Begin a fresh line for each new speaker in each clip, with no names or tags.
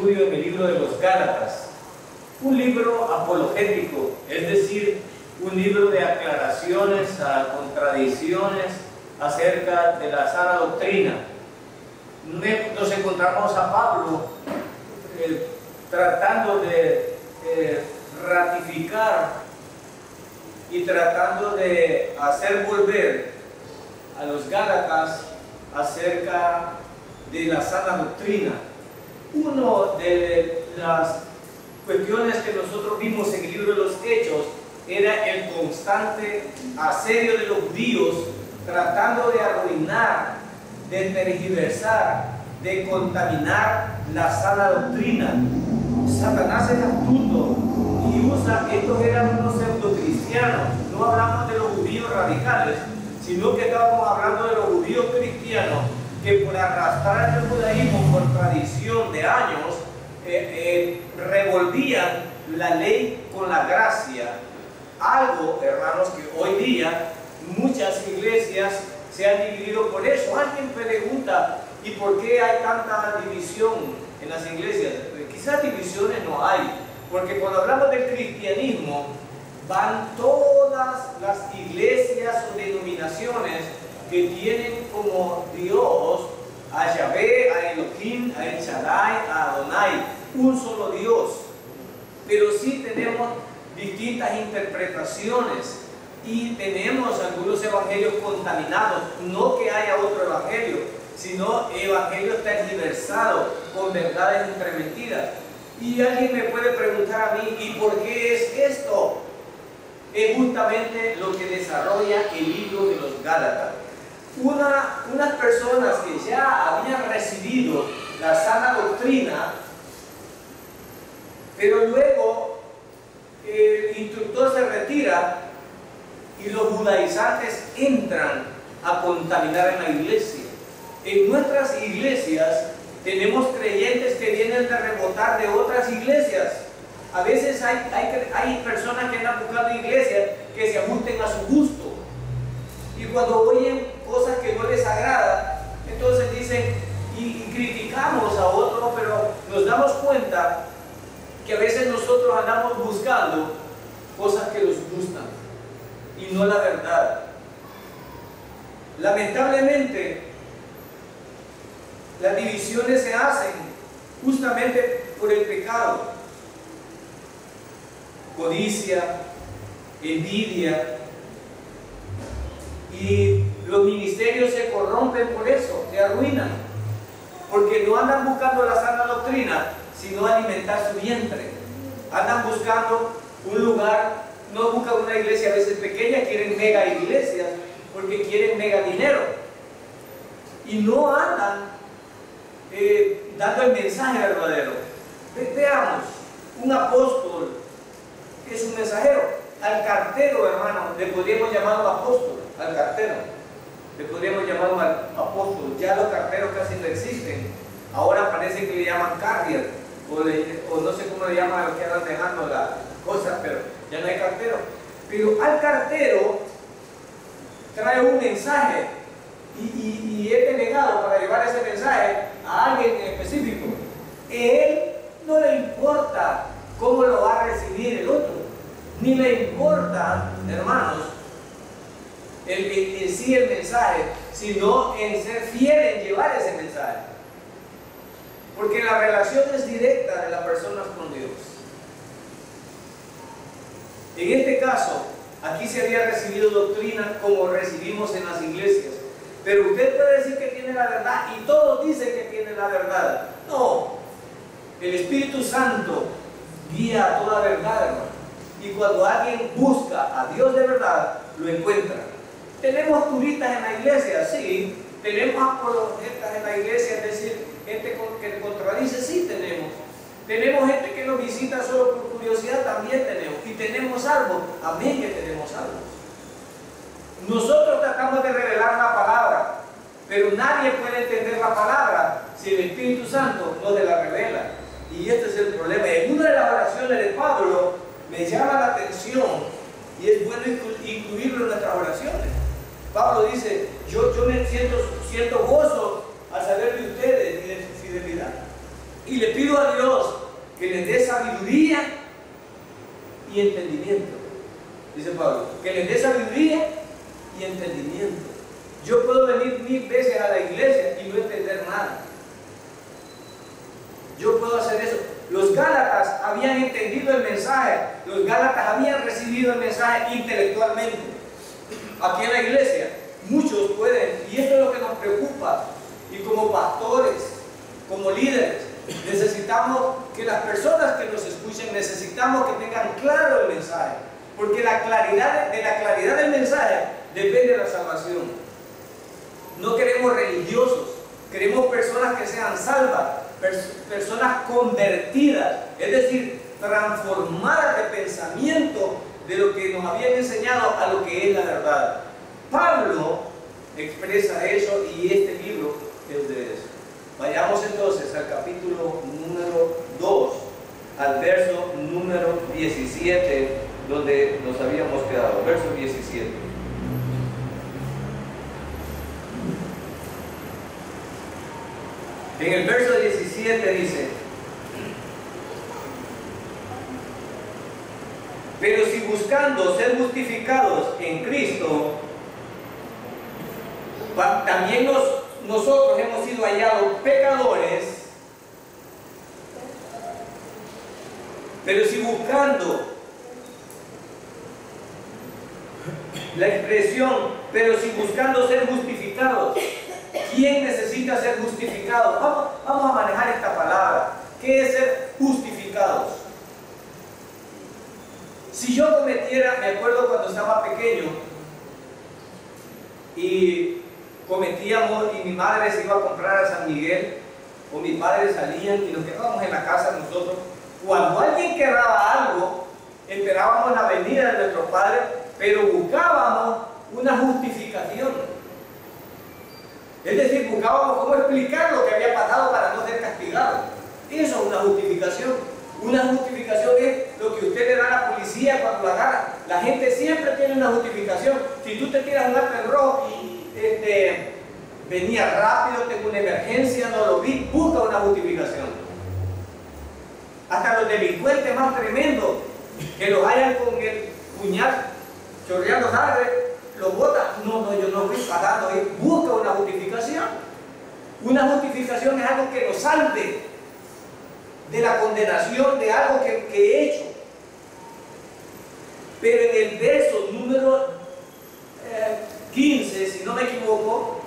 estudio en el libro de los Gálatas, un libro apologético, es decir, un libro de aclaraciones a contradicciones acerca de la sana doctrina. Nos encontramos a Pablo tratando de ratificar y tratando de hacer volver a los Gálatas acerca de la sana doctrina. Una de las cuestiones que nosotros vimos en el libro de los Hechos era el constante asedio de los judíos tratando de arruinar, de tergiversar, de contaminar la sana doctrina. Satanás es astuto y usa, estos eran unos pseudo-cristianos. No hablamos de los judíos radicales, sino que estábamos hablando de los judíos cristianos que por arrastrar el judaísmo por tradición de años revolvían la ley con la gracia. Algo, hermanos, que hoy día muchas iglesias se han dividido por eso. Alguien pregunta, ¿y por qué hay tanta división en las iglesias? Quizás divisiones no hay, porque cuando hablamos del cristianismo van todas las iglesias o denominaciones que tienen como Dios a Yahvé, a Elohim, a El Shaddai, a Adonai, un solo Dios. Pero sí tenemos distintas interpretaciones y tenemos algunos evangelios contaminados, no que haya otro evangelio, sino evangelios tergiversados con verdades entremetidas. Y alguien me puede preguntar a mí, ¿y por qué es esto? Es justamente lo que desarrolla el libro de los Gálatas. Unas personas que ya habían recibido la sana doctrina, pero luego el instructor se retira y los judaizantes entran a contaminar en la iglesia. En nuestras iglesias tenemos creyentes que vienen de rebotar de otras iglesias. A veces hay personas que andan buscando iglesias que se ajusten a su gusto. Y cuando oyen cosas que no les agradan, entonces dicen y criticamos a otros, pero nos damos cuenta que a veces nosotros andamos buscando cosas que nos gustan y no la verdad. Lamentablemente, las divisiones se hacen justamente por el pecado. Codicia, envidia, y los ministerios se corrompen por eso, se arruinan, porque no andan buscando la sana doctrina, sino alimentar su vientre. Andan buscando un lugar, no buscan una iglesia a veces pequeña, quieren mega iglesias, porque quieren mega dinero, y no andan dando el mensaje verdadero. Veamos, un apóstol es un mensajero. Al cartero, hermano, le podríamos llamar un apóstol. Al cartero le podríamos llamar un apóstol. Ya los carteros casi no existen. Ahora parece que le llaman carrier, o no sé cómo le llaman a los que andan dejando las cosas, pero ya no hay cartero. Pero al cartero trae un mensaje y es delegado para llevar ese mensaje a alguien en específico. Él no le importa cómo lo va a recibir el otro, ni le importa, hermanos, en sí el mensaje, sino en ser fiel en llevar ese mensaje. Porque la relación es directa de las personas con Dios. En este caso, aquí se había recibido doctrina como recibimos en las iglesias. Pero usted puede decir que tiene la verdad y todos dicen que tienen la verdad. No, el Espíritu Santo guía a toda verdad, hermano. Y cuando alguien busca a Dios de verdad, lo encuentra. ¿Tenemos turistas en la iglesia? Sí. ¿Tenemos apologetas en la iglesia? Es decir, gente que contradice, sí tenemos. Tenemos gente que nos visita solo por curiosidad, también tenemos. Y tenemos salvos, amén que tenemos salvos. Nosotros tratamos de revelar la palabra, pero nadie puede entender la palabra si el Espíritu Santo no se la revela. Y este es el problema. En una de las oraciones de Pablo me llama la atención y es bueno incluirlo en nuestras oraciones. Pablo dice, yo me siento gozo al saber de ustedes y de su fidelidad. Y le pido a Dios que les dé sabiduría y entendimiento. Dice Pablo, que les dé sabiduría y entendimiento. Yo puedo venir 1000 veces a la iglesia y no entender nada. Yo puedo hacer eso. Los Gálatas habían entendido el mensaje. Los Gálatas habían recibido el mensaje intelectualmente. Aquí en la iglesia, muchos pueden, y esto es lo que nos preocupa. Y como pastores, como líderes, necesitamos que las personas que nos escuchen, necesitamos que tengan claro el mensaje. Porque de la claridad del mensaje depende la salvación. No queremos religiosos, queremos personas que sean salvas, personas convertidas, es decir, transformadas de pensamiento de lo que nos habían enseñado a lo que es la verdad. Pablo expresa eso y este libro es de eso. Vayamos entonces al capítulo número 2, al verso número 17, donde nos habíamos quedado, verso 17. En el verso 17 dice: pero si buscando ser justificados en Cristo, también nosotros hemos sido hallados pecadores, pero si buscando la expresión, pero si buscando ser justificados, ¿quién necesita ser justificado? Vamos a manejar esta palabra. ¿Qué es ser justificados? Si yo cometiera, me acuerdo cuando estaba pequeño y cometíamos, y mi madre se iba a comprar a San Miguel, o mis padres salían y nos quedábamos en la casa nosotros. Cuando alguien quebraba algo, esperábamos la venida de nuestros padres, pero buscábamos una justificación. Es decir, buscábamos cómo explicar lo que había pasado para no ser castigado. Eso es una justificación. Una justificación es lo que usted le da a la policía cuando la agarra. La gente siempre tiene una justificación. Si tú te tiras un alto en rojo y venía rápido, tengo una emergencia, no lo vi, busca una justificación. Hasta los delincuentes más tremendos, que los hayan con el puñal chorreando sangre, lo bota. No, yo no fui pagando, busca una justificación. Una justificación es algo que nos salve de la condenación de algo que he hecho. Pero en el verso número 15, si no me equivoco,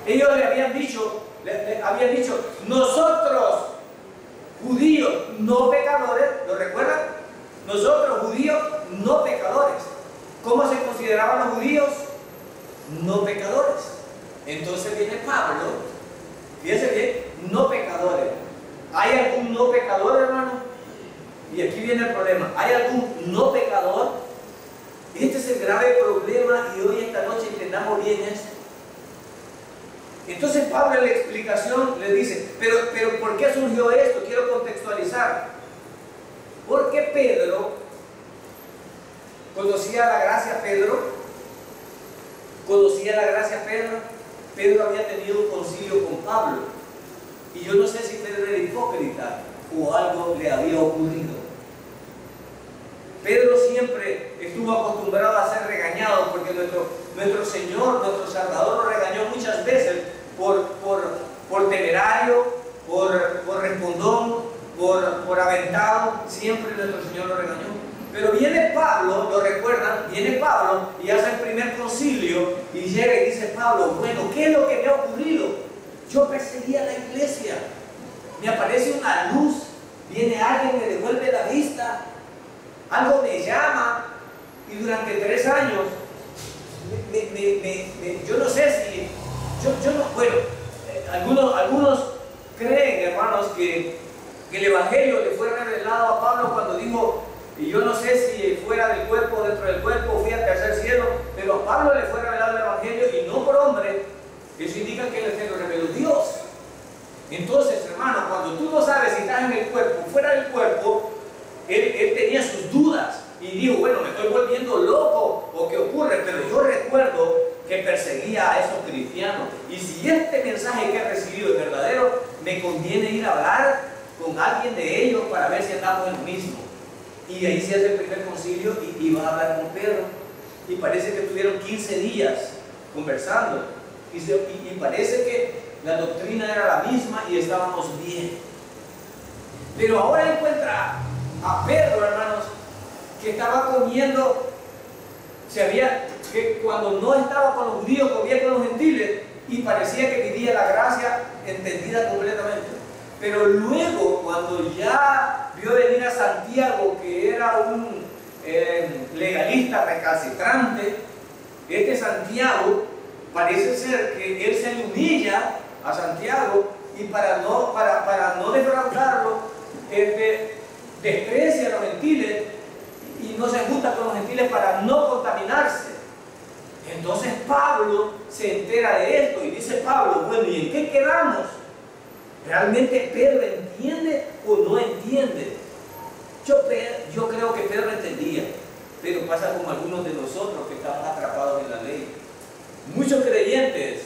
ellos le habían dicho, nosotros judíos no pecadores, ¿lo recuerdan? Nosotros judíos no pecadores. ¿Cómo se consideraban los judíos? No pecadores. Entonces viene Pablo, fíjense bien, no pecadores. ¿Hay algún no pecador, hermano? Y aquí viene el problema. ¿Hay algún no pecador? Este es el grave problema y hoy esta noche entendamos bien esto. Entonces Pablo en la explicación le dice, pero ¿por qué surgió esto? Quiero contextualizar. Porque Pedro conocía la gracia Pedro había tenido un concilio con Pablo. Y yo no sé si Pedro era hipócrita o algo le había ocurrido. Pedro siempre estuvo acostumbrado a ser regañado porque nuestro Señor, nuestro Salvador lo regañó muchas veces por temerario, por respondón, por aventado. Siempre nuestro Señor lo regañó. Pero viene Pablo, ¿lo recuerdan? Viene Pablo y hace el primer concilio y llega y dice Pablo, bueno, ¿qué es lo que me ha ocurrido? Yo perseguía la iglesia, me aparece una luz, viene alguien, me devuelve la vista, algo me llama y durante 3 años, yo no sé si, algunos creen, hermanos, que el Evangelio le fue revelado a Pablo cuando dijo, y yo no sé si fuera del cuerpo o dentro del cuerpo, fui al tercer cielo, pero a Pablo le fue revelado el Evangelio y no por hombre. Eso indica que él lo reveló Dios. Entonces, hermano, cuando tú no sabes si estás en el cuerpo o fuera del cuerpo, él tenía sus dudas y dijo, bueno, me estoy volviendo loco o qué ocurre, pero yo recuerdo que perseguía a esos cristianos y si este mensaje que he recibido es verdadero, me conviene ir a hablar con alguien de ellos para ver si andamos en lo mismo. Y ahí se hace el primer concilio y vas a hablar con Pedro. Y parece que estuvieron 15 días conversando. Y parece que la doctrina era la misma y estábamos bien. Pero ahora encuentra a Pedro, hermanos, que estaba comiendo, que cuando no estaba con los judíos, comía con los gentiles y parecía que vivía la gracia entendida completamente. Pero luego, cuando ya vio venir a Santiago, que era un legalista recalcitrante, este Santiago parece ser que él se le humilla a Santiago y para no defraudarlo, desprecia a los gentiles y no se junta con los gentiles para no contaminarse. Entonces Pablo se entera de esto y dice Pablo, bueno, ¿y en qué quedamos? ¿Realmente Pedro entiende o no entiende? Yo creo que Pedro entendía, pero pasa como algunos de nosotros que estamos atrapados en la ley. Muchos creyentes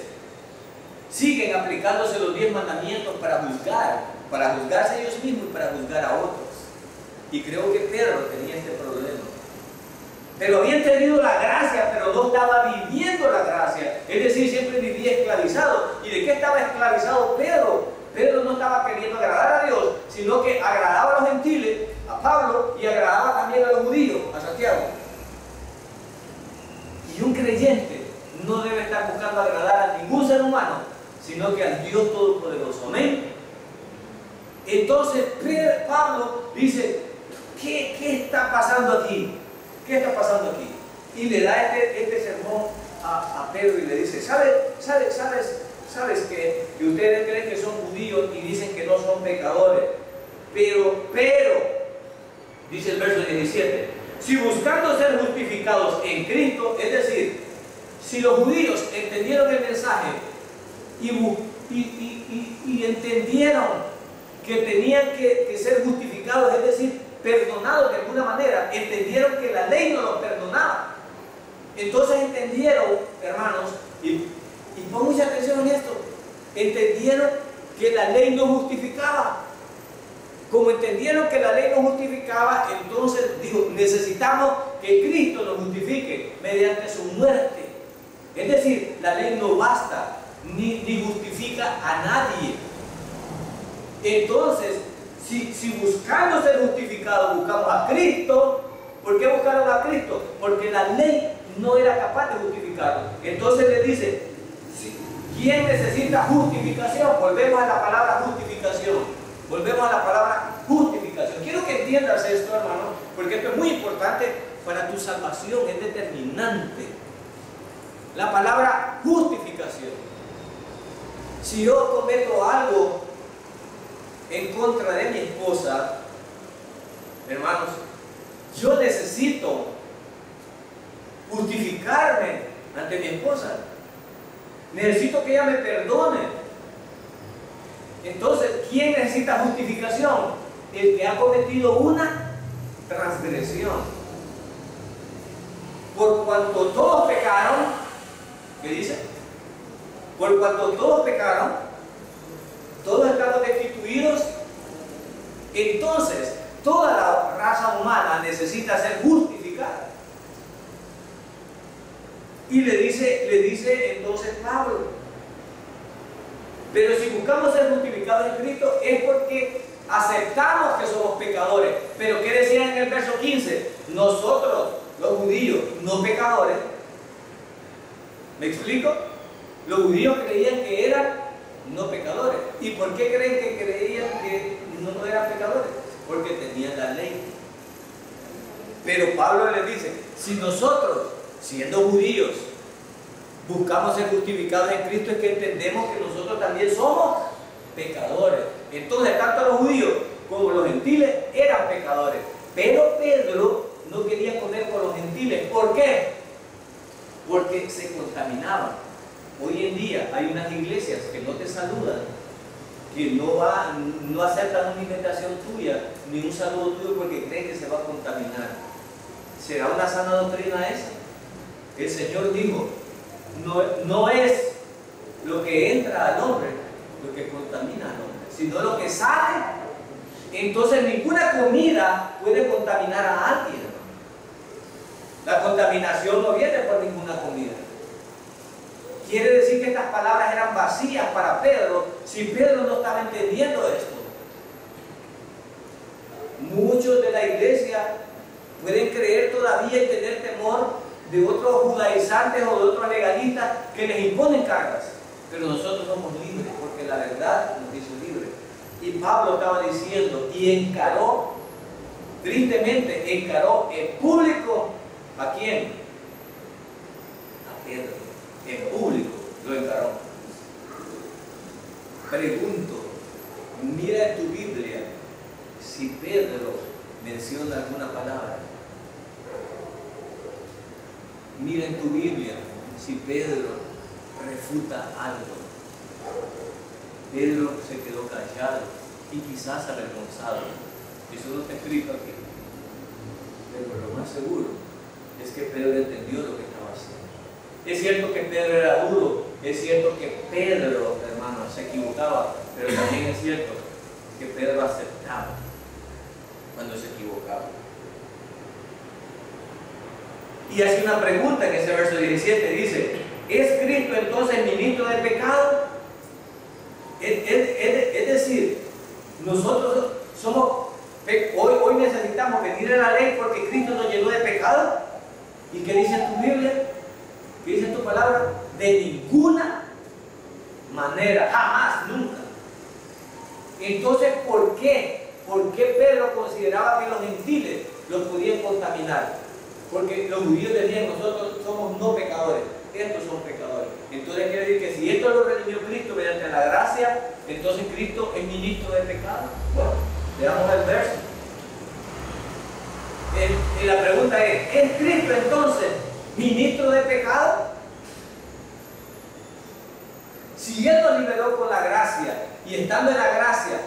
siguen aplicándose los 10 mandamientos para juzgarse ellos mismos y para juzgar a otros. Y creo que Pedro tenía este problema. Pero había entendido la gracia, pero no estaba viviendo la gracia. Es decir, siempre vivía esclavizado. ¿Y de qué estaba esclavizado Pedro? Pedro no estaba queriendo agradar a Dios, sino que agradaba a los gentiles, a Pablo, y agradaba también a los judíos, a Santiago. Y un creyente no debe estar buscando agradar a ningún ser humano, sino que al Dios Todopoderoso. Amén. Entonces Pablo dice, ¿qué está pasando aquí? ¿Qué está pasando aquí? Y le da este sermón a Pedro y le dice, ¿sabes que ustedes creen que son judíos y dicen que no son pecadores? Pero, dice el verso 17, si buscando ser justificados en Cristo, es decir, si los judíos entendieron el mensaje y entendieron que tenían que ser justificados, es decir, perdonados de alguna manera, entendieron que la ley no los perdonaba. Entonces entendieron, hermanos, y pon mucha atención en esto, entendieron que la ley no justificaba. Como entendieron que la ley no justificaba, entonces dijo, necesitamos que Cristo nos justifique mediante su muerte. Es decir, la ley no basta, ni justifica a nadie. Entonces, si buscando ser justificados buscamos a Cristo, ¿por qué buscaron a Cristo? Porque la ley no era capaz de justificarlo. Entonces le dice, ¿quién necesita justificación? Volvemos a la palabra justificación. Volvemos a la palabra justificación. Quiero que entiendas esto, hermano, porque esto es muy importante para tu salvación, es determinante. La palabra justificación. Si yo cometo algo en contra de mi esposa, hermanos, yo necesito justificarme ante mi esposa. Necesito que ella me perdone. Entonces, ¿quién necesita justificación? El que ha cometido una transgresión. Por cuanto todos pecaron, ¿qué dice? Por cuanto todos pecaron, todos estamos destituidos, entonces toda la raza humana necesita ser justificada. Y le dice entonces Pablo, pero si buscamos ser justificados en Cristo es porque aceptamos que somos pecadores. Pero ¿qué decía en el verso 15? Nosotros, los judíos, no pecadores. ¿Me explico? Los judíos creían que eran no pecadores. ¿Y por qué creen que creían que no eran pecadores? Porque tenían la ley. Pero Pablo les dice, si nosotros, siendo judíos, buscamos ser justificados en Cristo, es que entendemos que nosotros también somos pecadores. Entonces, tanto los judíos como los gentiles eran pecadores. Pero Pedro no quería comer con los gentiles. ¿Por qué? Porque se contaminaban. Hoy en día hay unas iglesias que no te saludan, que no aceptan una invitación tuya, ni un saludo tuyo porque creen que se va a contaminar. ¿Será una sana doctrina esa? El Señor dijo, no es lo que entra al hombre lo que contamina al hombre, sino lo que sale Entonces ninguna comida puede contaminar a alguien. La contaminación no viene por ninguna comida. Quiere decir que estas palabras eran vacías para Pedro si Pedro no estaba entendiendo esto. Muchos de la iglesia pueden creer todavía y tener temor de otros judaizantes o de otros legalistas que les imponen cargas. Pero nosotros somos libres porque la verdad nos hizo libres. Y Pablo estaba diciendo y encaró, tristemente, encaró en público ¿a quién? A Pedro. En público lo encaró. Pregunto, mira en tu Biblia si Pedro menciona alguna palabra. Mira en tu Biblia si Pedro refuta algo. Pedro se quedó callado y quizás avergonzado. Eso no está escrito aquí. Pero lo más seguro es que Pedro entendió lo que estaba haciendo. Es cierto que Pedro era duro, es cierto que Pedro, hermano, se equivocaba, pero también es cierto que Pedro aceptaba cuando se equivocaba. Y hace una pregunta en ese verso 17, dice, ¿es Cristo entonces ministro del pecado? Es decir, nosotros somos, hoy necesitamos venir a la ley porque Cristo nos llenó de pecado. ¿Y qué dice tu Biblia? ¿Qué dice tu palabra? De ninguna manera, jamás, nunca. Entonces, ¿por qué? ¿Por qué Pedro consideraba que los gentiles los podían contaminar? Porque los judíos decían, nosotros somos no pecadores, estos son pecadores. Entonces quiere decir que si esto lo redimió Cristo mediante la gracia, entonces Cristo es ministro del pecado. Bueno, veamos el verso. Y la pregunta es Cristo entonces ministro de pecado? Si Él nos liberó con la gracia y estando en la gracia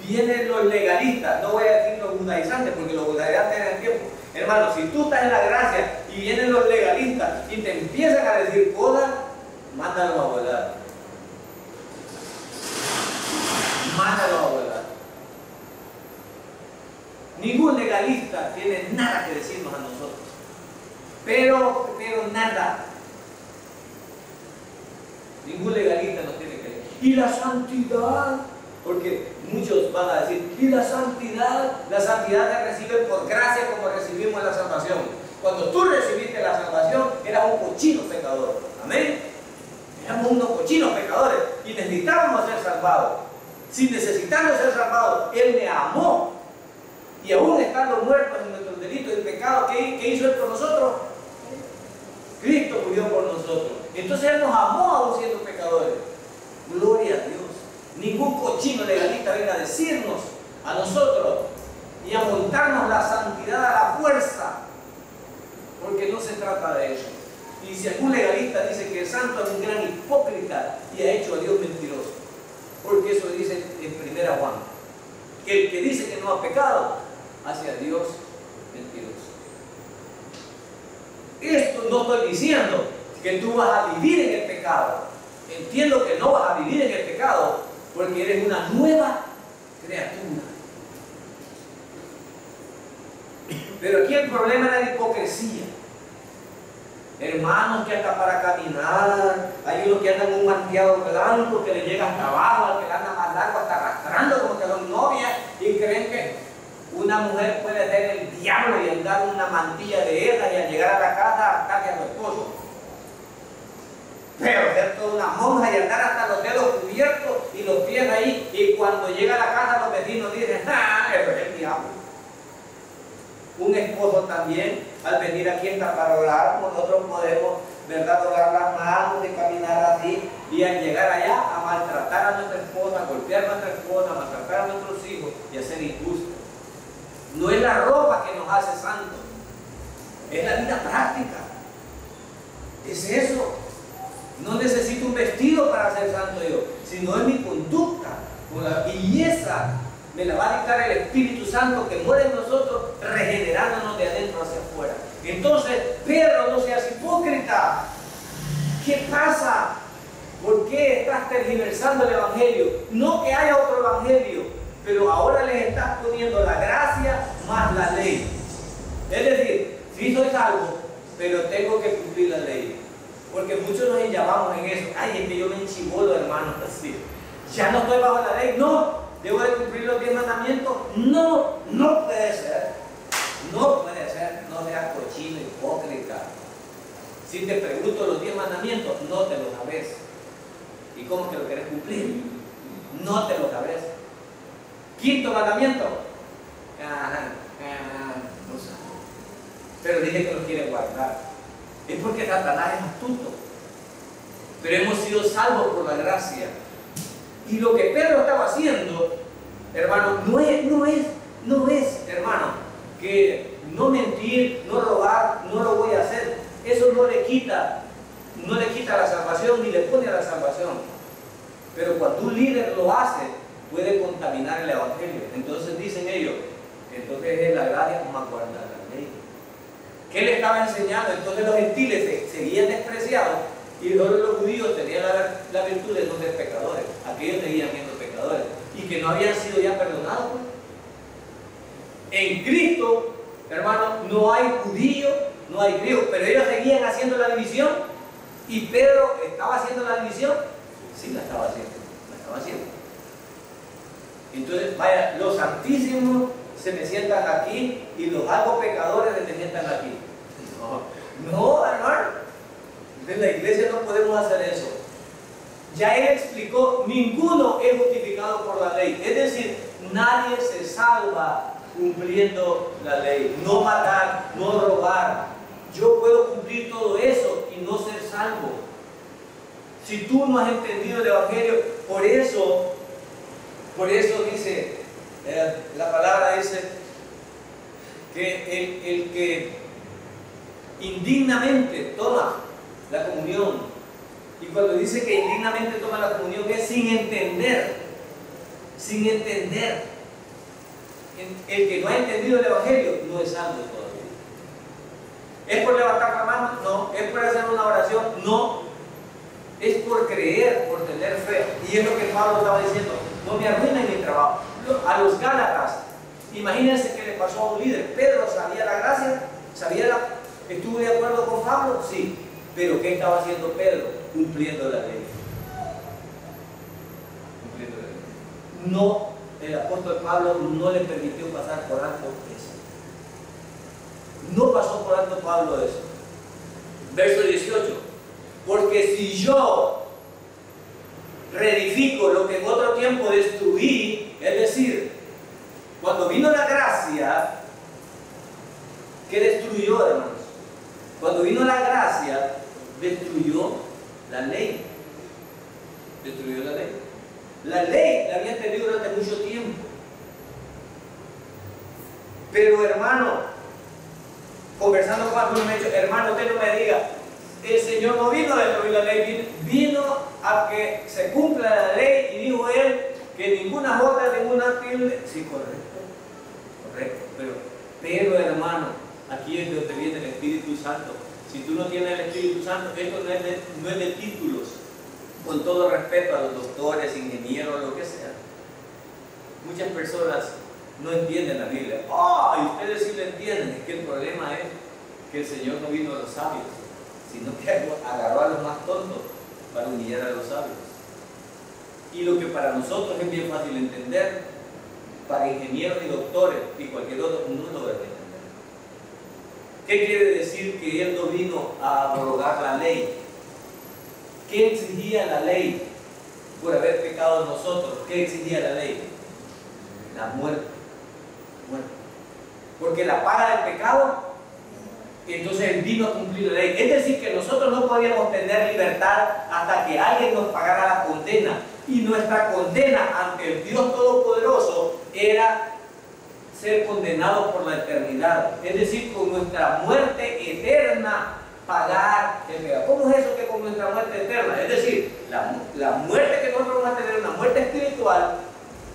vienen los legalistas, no voy a decir los judaizantes porque los judaizantes eran tiempo. Hermano, si tú estás en la gracia y vienen los legalistas y te empiezan a decir cosas, mándalo a volar. Mándalo a volar. Ningún legalista tiene nada que decirnos a nosotros. Pero nada. Ningún legalista nos tiene que decir. Y la santidad, porque muchos van a decir, y la santidad se recibe por gracia como recibimos la salvación. Cuando tú recibiste la salvación, eras un cochino pecador. Amén. Éramos unos cochinos pecadores y necesitábamos ser salvados. Sin necesitarnos ser salvados, Él me amó. Y aún estando muertos en nuestros delitos y pecados, ¿qué hizo Él por nosotros? Cristo murió por nosotros. Entonces Él nos amó aún siendo pecadores. Gloria a Dios. Ningún cochino legalista venga a decirnos a nosotros y a montarnos la santidad a la fuerza, porque no se trata de eso. Y si algún legalista dice que el santo es un gran hipócrita y ha hecho a Dios mentiroso, porque eso dice en 1 Juan, que el que dice que no ha pecado hace a Dios mentiroso. Esto no estoy diciendo que tú vas a vivir en el pecado. Entiendo que no vas a vivir en el pecado porque eres una nueva criatura. Pero aquí el problema es la hipocresía. Hermanos que hasta para caminar, hay unos que andan un manteado blanco que le llega hasta abajo, al que le anda más largo hasta arrastrando como que son novias y creen que una mujer puede ser el diablo y andar una mantilla de esas y al llegar a la casa ataque a su esposo. Pero ser toda una monja y andar hasta los dedos cubiertos y los pies ahí, y cuando llega a la casa los vecinos dicen, ¡ah! Eso es el diablo. Un esposo también, al venir aquí para orar, nosotros podemos, ¿verdad?, doblar las manos y caminar así, y al llegar allá a maltratar a nuestra esposa, a golpear a nuestra esposa, a maltratar a nuestros hijos y a ser injustos. No es la ropa que nos hace santos, es la vida práctica. Es eso. No necesito un vestido para ser santo yo, sino es mi conducta, con la belleza. Me la va a dictar el Espíritu Santo que muere en nosotros, regenerándonos de adentro hacia afuera. Entonces, Pedro, no seas hipócrita. ¿Qué pasa? ¿Por qué estás tergiversando el Evangelio? No que haya otro Evangelio, pero ahora les estás poniendo la gracia más la ley. Es decir, sí soy salvo, pero tengo que cumplir la ley. Porque muchos nos llamamos en eso. Ay, es que yo me enchivolo, hermano, así. Ya no estoy bajo la ley. No, debo de cumplir los 10 mandamientos. No, no puede ser. No puede ser. No seas cochino, hipócrita. Si te pregunto los 10 mandamientos, no te los sabes. ¿Y cómo que lo querés cumplir? No te lo sabes. Quinto mandamiento. No sabes. Pero dice que lo quiere guardar. Es porque Satanás es astuto. Pero hemos sido salvos por la gracia. Y lo que Pedro estaba haciendo, hermano, no es, hermano, que no mentir, no robar, no lo voy a hacer. Eso no le quita la salvación ni le pone a la salvación. Pero cuando un líder lo hace, puede contaminar el evangelio. Entonces dicen ellos, entonces es la gracia más guardar la ley. ¿Qué le estaba enseñando? Entonces los gentiles seguían despreciados y los judíos tenían la virtud de no ser pecadores. Aquellos seguían siendo pecadores y que no habían sido ya perdonados. Pues. En Cristo, hermano, no hay judío, no hay griego, pero ellos seguían haciendo la división. ¿Y Pedro estaba haciendo la división? Sí, la estaba haciendo. Entonces, vaya, los santísimos se me sientan aquí y los algo pecadores se me sientan aquí. No, hermano. En la iglesia no podemos hacer eso. Ya él explicó, ninguno es justificado por la ley. Es decir, nadie se salva cumpliendo la ley. No matar, no robar. Yo puedo cumplir todo eso y no ser salvo. Si tú no has entendido el evangelio, por eso dice, la palabra dice que el que indignamente toma la comunión, y cuando dice que indignamente toma la comunión es sin entender. El que no ha entendido el evangelio no es salvo todavía. ¿Es por levantar la mano? No. ¿Es por hacer una oración? No. Es por creer, por tener fe. Y es lo que Pablo estaba diciendo. No me arruinen mi trabajo. A los Gálatas, imagínense que le pasó a un líder. Pedro sabía la gracia, estuvo de acuerdo con Pablo, sí. Pero ¿qué estaba haciendo Pedro? Cumpliendo la ley. No, el apóstol Pablo no le permitió pasar por alto eso. No pasó por alto Pablo eso. Verso 18. Porque si yo reedifico lo que en otro tiempo destruí, es decir, cuando vino la gracia, ¿qué destruyó, hermanos? Cuando vino la gracia, destruyó la ley. Destruyó la ley. La ley la había tenido durante mucho tiempo. Pero, hermano, conversando con algunos me han dicho, hermano, usted no me diga, el Señor no vino a destruir la ley, vino a que se cumpla la ley, y dijo él que ninguna jota, ninguna tilde. Sí, correcto, pero hermano, aquí es donde viene el Espíritu Santo. Si tú no tienes el Espíritu Santo, esto no es de títulos, con todo respeto a los doctores, ingenieros, lo que sea. Muchas personas no entienden la Biblia. Y ustedes sí lo entienden. Es que el problema es que el Señor no vino a los sabios, sino que agarró a los más tontos para humillar a los sabios. Y lo que para nosotros es bien fácil entender, para ingenieros y doctores y cualquier otro no lo debe entender. ¿Qué quiere decir que Él no vino a abrogar la ley? ¿Qué exigía la ley por haber pecado nosotros? ¿Qué exigía la ley? La muerte. Porque la paga del pecado, entonces Él vino a cumplir la ley. Es decir, que nosotros no podíamos tener libertad hasta que alguien nos pagara la condena. Y nuestra condena ante el Dios Todopoderoso era ser condenados por la eternidad. Es decir, con nuestra muerte eterna pagar el pecado. ¿Cómo es eso que con nuestra muerte eterna? Es decir, la muerte que nosotros vamos a tener, una muerte espiritual,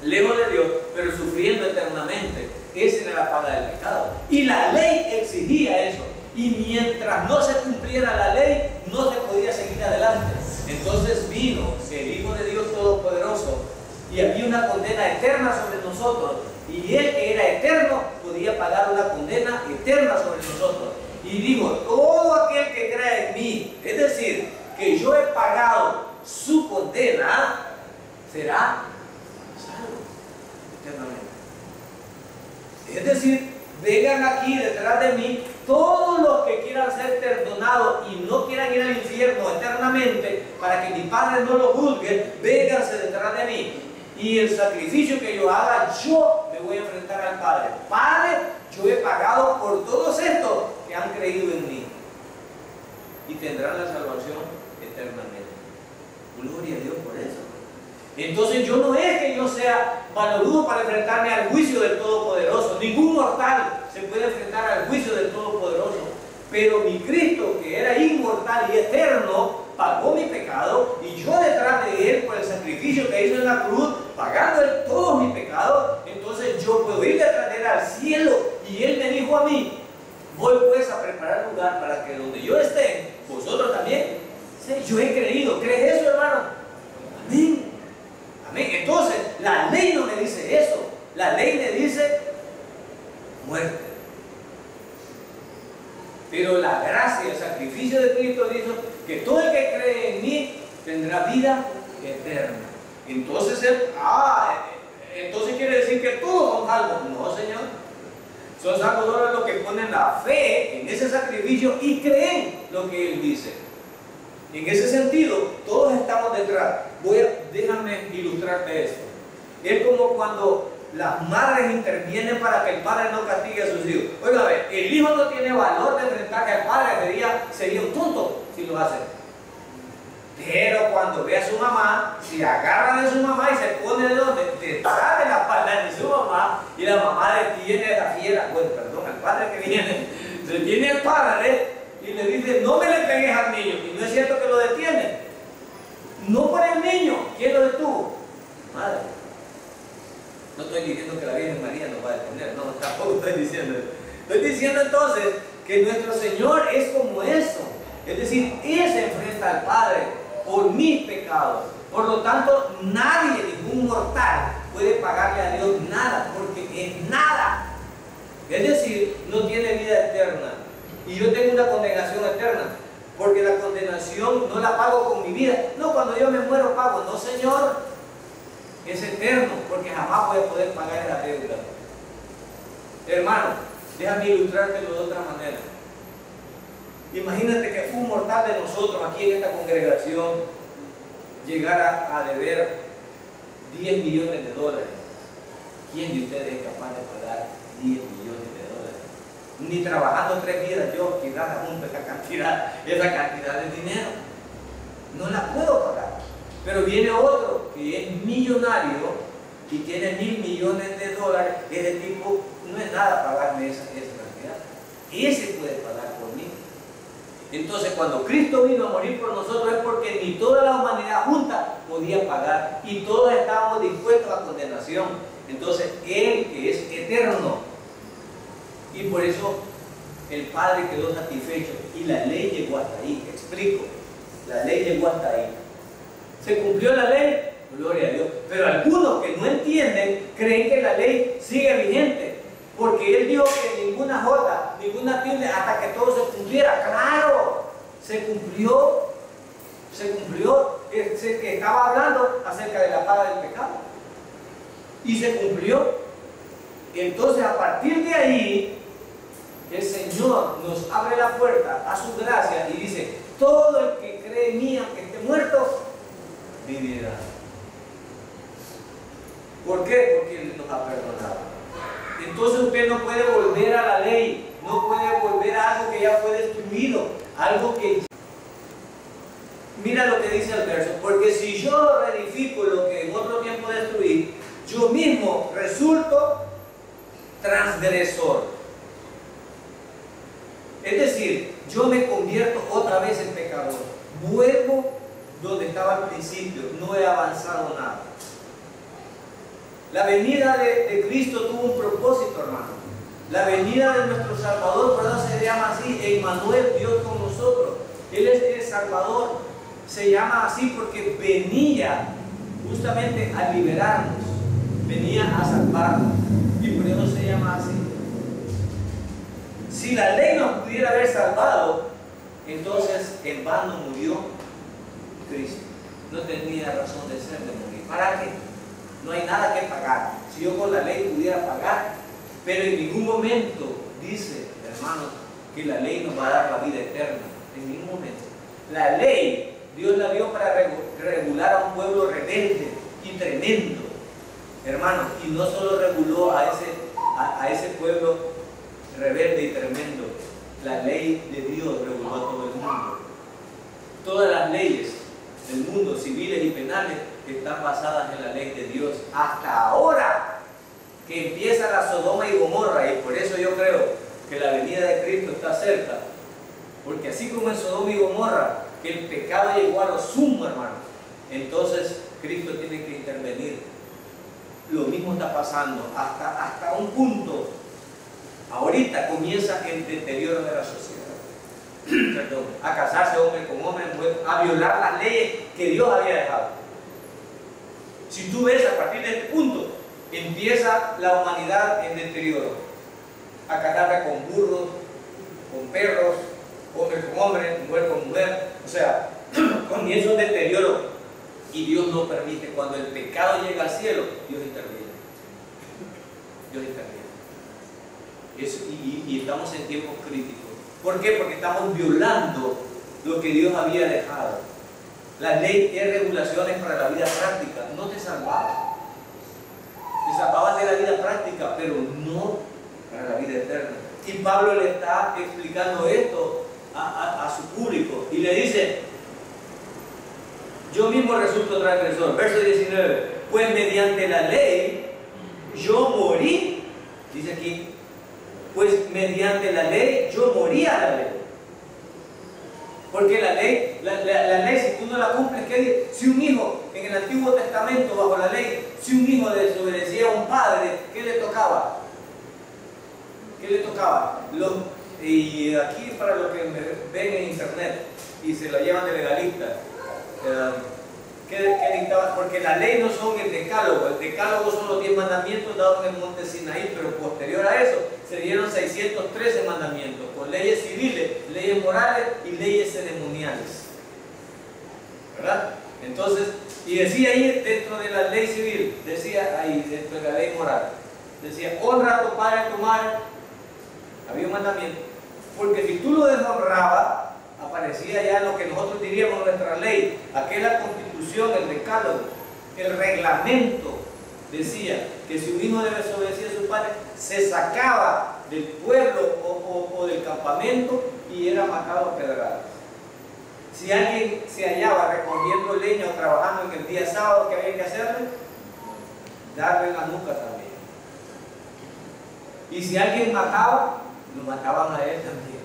lejos de Dios, pero sufriendo eternamente. Esa era la paga del pecado. Y la ley exigía eso. Y mientras no se cumpliera la ley, no se podía seguir adelante. Entonces vino el Hijo de Dios Todopoderoso y había una condena eterna sobre nosotros, y Él que era eterno podía pagar una condena eterna sobre nosotros. Y digo, todo aquel que cree en mí, es decir, que yo he pagado su condena, será salvo eternamente. Es decir, vengan aquí detrás de mí todos los que quieran ser perdonados y no quieran ir al infierno eternamente para que mi Padre no lo juzgue, vénganse detrás de mí. Y el sacrificio que yo haga, yo me voy a enfrentar al Padre. Padre, yo he pagado por todos estos que han creído en mí. Y tendrán la salvación eternamente. Gloria a Dios por eso. Entonces yo no es que yo sea valeroso para enfrentarme al juicio del Todopoderoso. Ningún mortal se puede enfrentar al juicio del Todopoderoso. Pero mi Cristo, que era inmortal y eterno, pagó mi pecado, y yo detrás de Él, por el sacrificio que hizo en la cruz, pagando Él todos mis pecados, entonces yo puedo ir detrás de Él al cielo. Y Él me dijo a mí, voy pues a preparar lugar para que donde yo esté, vosotros también. Sí, yo he creído. ¿Crees eso, hermano? Amén. Amén. Entonces, la ley no me dice eso. La ley me dice muerte. Pero la gracia y el sacrificio de Cristo dice que todo el que cree en mí tendrá vida eterna. Entonces, entonces quiere decir que todos son salvos. No, Señor. Son salvos solo los que ponen la fe en ese sacrificio y creen lo que Él dice. En ese sentido, todos estamos detrás. Déjame ilustrarte esto. Es como cuando las madres intervienen para que el padre no castigue a sus hijos. Oiga, a ver, el hijo no tiene valor de enfrentarse al padre, sería un tonto si lo hace. Pero cuando ve a su mamá, se agarra de su mamá y se pone detrás de la espalda de su mamá, y la mamá detiene a la fiera, bueno, perdón, al padre que viene, detiene al padre y le dice, no me le pegues al niño. Y no es cierto que lo detiene. No por el niño. ¿Quién lo detuvo? Madre. No estoy diciendo que la Virgen María nos va a detener, no, tampoco estoy diciendo eso. Estoy diciendo entonces que nuestro Señor es como eso. Es decir, Él se enfrenta al Padre por mis pecados. Por lo tanto, nadie, ningún mortal, puede pagarle a Dios nada, porque es nada. Es decir, no tiene vida eterna. Y yo tengo una condenación eterna, porque la condenación no la pago con mi vida. No, cuando yo me muero pago. No, Señor. Es eterno, porque jamás voy a poder pagar la deuda. Hermano, déjame ilustrártelo de otra manera. Imagínate que un mortal de nosotros aquí en esta congregación llegara a deber 10 millones de dólares. ¿Quién de ustedes es capaz de pagar 10 millones de dólares? Ni trabajando 3 vidas yo quizás junto esa cantidad de dinero. No la puedo pagar. Pero viene otro que es millonario y tiene 1.000 millones de dólares. Ese tipo no es nada pagarme esa cantidad. Ese puede pagar por mí. Entonces, cuando Cristo vino a morir por nosotros es porque ni toda la humanidad junta podía pagar y todos estábamos dispuestos a condenación. Entonces, Él que es eterno, y por eso el Padre quedó satisfecho y la ley llegó hasta ahí. Explico, la ley llegó hasta ahí. ¿Se cumplió la ley? Gloria a Dios. Pero algunos que no entienden creen que la ley sigue vigente, porque Él dijo que ninguna jota, ninguna tilde, hasta que todo se cumpliera. ¡Claro! Se cumplió. Que estaba hablando acerca de la paga del pecado. Y se cumplió. Entonces, a partir de ahí, el Señor nos abre la puerta a su gracia y dice, todo el que cree en mí, aunque esté muerto, vivirá. ¿Por qué? Porque Él nos ha perdonado. Entonces usted no puede volver a la ley, no puede volver a algo que ya fue destruido, algo que... Mira lo que dice el verso, porque si yo reedifico lo que en otro tiempo destruí, yo mismo resulto transgresor. Es decir, yo me convierto otra vez en pecador, vuelvo donde estaba al principio, no he avanzado nada. La venida de Cristo tuvo un propósito, hermano. La venida de nuestro Salvador, por eso se llama así, Emmanuel, Dios con nosotros. Él es el Salvador, se llama así porque venía justamente a liberarnos, venía a salvarnos, y por eso se llama así. Si la ley nos pudiera haber salvado, entonces en vano murió Cristo. No tenía razón de ser, de morir. ¿Para qué? No hay nada que pagar. Si yo con la ley pudiera pagar, pero en ningún momento dice, hermanos, que la ley nos va a dar la vida eterna. En ningún momento. La ley, Dios la dio para regular a un pueblo rebelde y tremendo, hermanos, y no solo reguló a ese pueblo rebelde y tremendo, la ley de Dios reguló a todo el mundo. Todas las leyes del mundo, civiles y penales, están basadas en la ley de Dios. Hasta ahora que empieza la Sodoma y Gomorra, y por eso yo creo que la venida de Cristo está cerca, porque así como en Sodoma y Gomorra, que el pecado llegó a lo sumo, hermanos, entonces Cristo tiene que intervenir. Lo mismo está pasando hasta un punto. Ahorita comienza el deterioro de la sociedad. Perdón, a casarse hombre con hombre, mujer, a violar las leyes que Dios había dejado. Si tú ves, a partir de este punto empieza la humanidad en deterioro, a casarse con burros, con perros, hombre con hombre, mujer con mujer, o sea, comienza un deterioro. Y Dios no permite. Cuando el pecado llega al cielo, Dios interviene. Dios interviene. Y estamos en tiempos críticos. ¿Por qué? Porque estamos violando lo que Dios había dejado. La ley tiene regulaciones para la vida práctica. No te salvaban. Te salvaban de la vida práctica, pero no para la vida eterna. Y Pablo le está explicando esto a su público. Y le dice: yo mismo resulto transgresor. Verso 19. Pues mediante la ley yo morí. Dice aquí. Pues mediante la ley yo morí a la ley. Porque la ley, si tú no la cumples, ¿qué dice? Si un hijo, en el Antiguo Testamento, bajo la ley, si un hijo desobedecía a un padre, ¿qué le tocaba? ¿Qué le tocaba? Y aquí, para los que me ven en internet y se lo llevan de legalista, ¿qué dictaba? Porque la ley no son el decálogo son los 10 mandamientos dados en el monte Sinaí, pero posterior a eso se dieron 613 mandamientos, con leyes civiles, leyes morales y leyes ceremoniales, ¿verdad? Entonces, y decía ahí dentro de la ley civil, decía ahí dentro de la ley moral, decía: honra a tu padre y a tu madre. Había un mandamiento, porque si tú lo deshonrabas, aparecía ya lo que nosotros diríamos nuestra ley, aquella constitución, el decálogo, el reglamento. Decía que si un hijo desobedecía a su padre, se sacaba del pueblo o del campamento y era matado a pedradas. Si alguien se hallaba recogiendo leña o trabajando en el día sábado, ¿qué había que hacerle? Darle la nuca también. Y si alguien mataba, lo mataban a él también.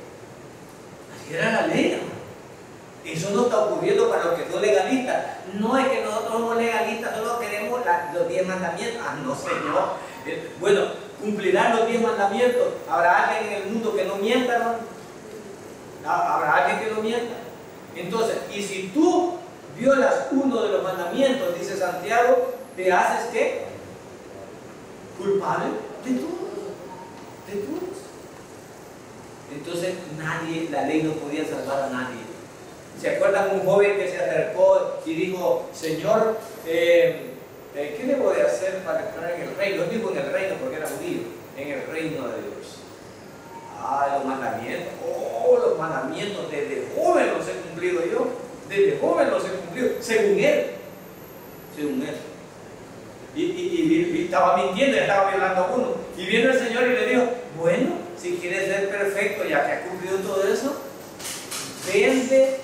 Así era la ley, hermano. Eso no está ocurriendo para los que son legalistas. No es que nosotros somos legalistas, solo queremos los 10 mandamientos. Ah, no, Señor. Bueno, cumplirán los 10 mandamientos. ¿Habrá alguien en el mundo que no mienta, hermano? ¿Habrá alguien que no mienta? Entonces, y si tú violas uno de los mandamientos, dice Santiago, ¿te haces qué? Culpable de todos. De todos. Entonces, la ley no podía salvar a nadie. ¿Se acuerdan un joven que se acercó y dijo: Señor, ¿qué debo de hacer para entrar en el reino? Digo en el reino porque era judío, en el reino de Dios. Los mandamientos. Los mandamientos, desde joven los he cumplido yo. Desde joven los he cumplido, según él. Según él. Y estaba mintiendo, estaba violando a uno. Y vino el Señor y le dijo: bueno, si quieres ser perfecto, ya que has cumplido todo eso, vende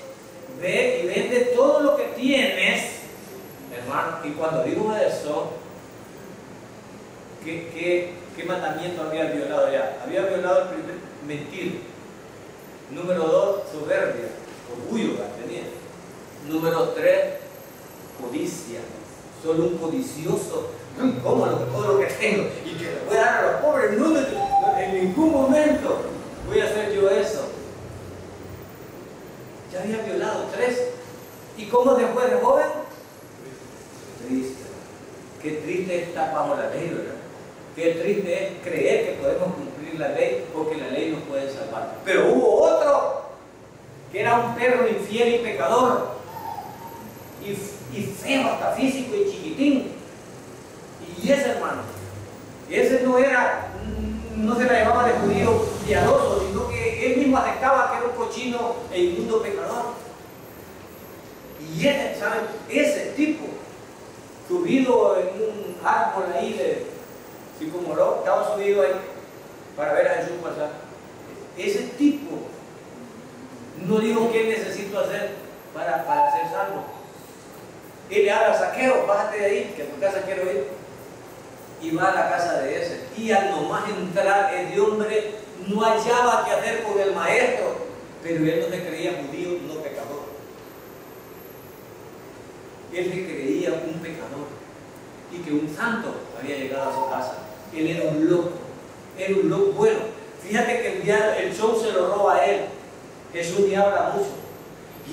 todo lo que tienes, hermano. Y cuando digo eso, ¿qué mandamiento había violado ya? Había violado el primer: mentir. Número 2, soberbia, orgullo tenía. Número 3, codicia. Solo un codicioso, como todo lo que tengo y que le voy a dar a los pobres. No, en ningún momento voy a hacer yo eso. Ya había violado 3. ¿Y cómo se fue de joven? Triste. cumplir la ley, porque la ley nos puede salvar. Pero hubo otro que era un perro infiel y pecador, y feo, hasta físico y chiquitín. Y ese, hermano, ese no se la llamaba de judío piadoso, sino que él mismo aceptaba que era un cochino e inmundo pecador. Y ese, ¿saben? Ese tipo, subido en un árbol ahí de sicómoro, estaba subido ahí para ver a Jesús pasar. Ese tipo no dijo qué necesito hacer para ser salvo. Él le habla a Zaqueo, bájate de ahí, que a tu casa quiero ir. Y va a la casa de ese. Y al nomás entrar, el hombre no hallaba qué hacer con el maestro, pero él no se creía judío, no pecador. Él se creía un pecador y que un santo había llegado a su casa. Él era un loco bueno. Fíjate que el show se lo roba a él. Jesús ni habla mucho.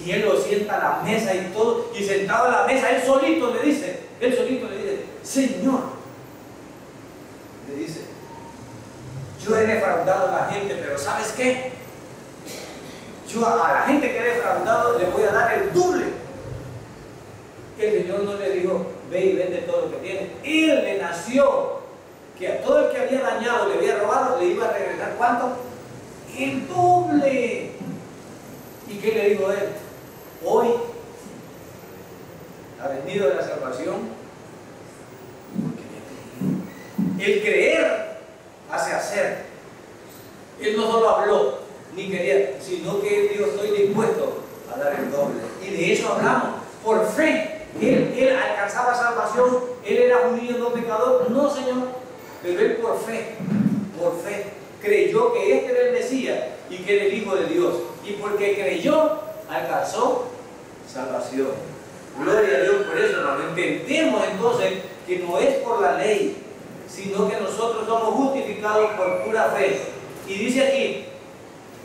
Y él lo sienta a la mesa y todo, y sentado a la mesa, él solito le dice, Señor, le dice, yo he defraudado a la gente, pero ¿sabes qué? Yo a la gente que he defraudado le voy a dar el doble. El Señor no le dijo, ve y vende todo lo que tiene. Él le nació que a todo el que había dañado, le había robado, le iba a regresar ¿cuánto? El doble. ¿Y qué le dijo él? Hoy ha venido la salvación porque me creí. El creer hace hacer. Él no solo habló ni quería, sino que dijo, estoy dispuesto a dar el doble. Y de eso hablamos. Por fe. Él alcanzaba salvación. Él era judío, no pecador. No, Señor. Pero él por fe, creyó que este era el Mesías y que era el Hijo de Dios. Y porque creyó, alcanzó salvación. Gloria a Dios por eso, hermano. Entendemos entonces que no es por la ley, sino que nosotros somos justificados por pura fe. Y dice aquí,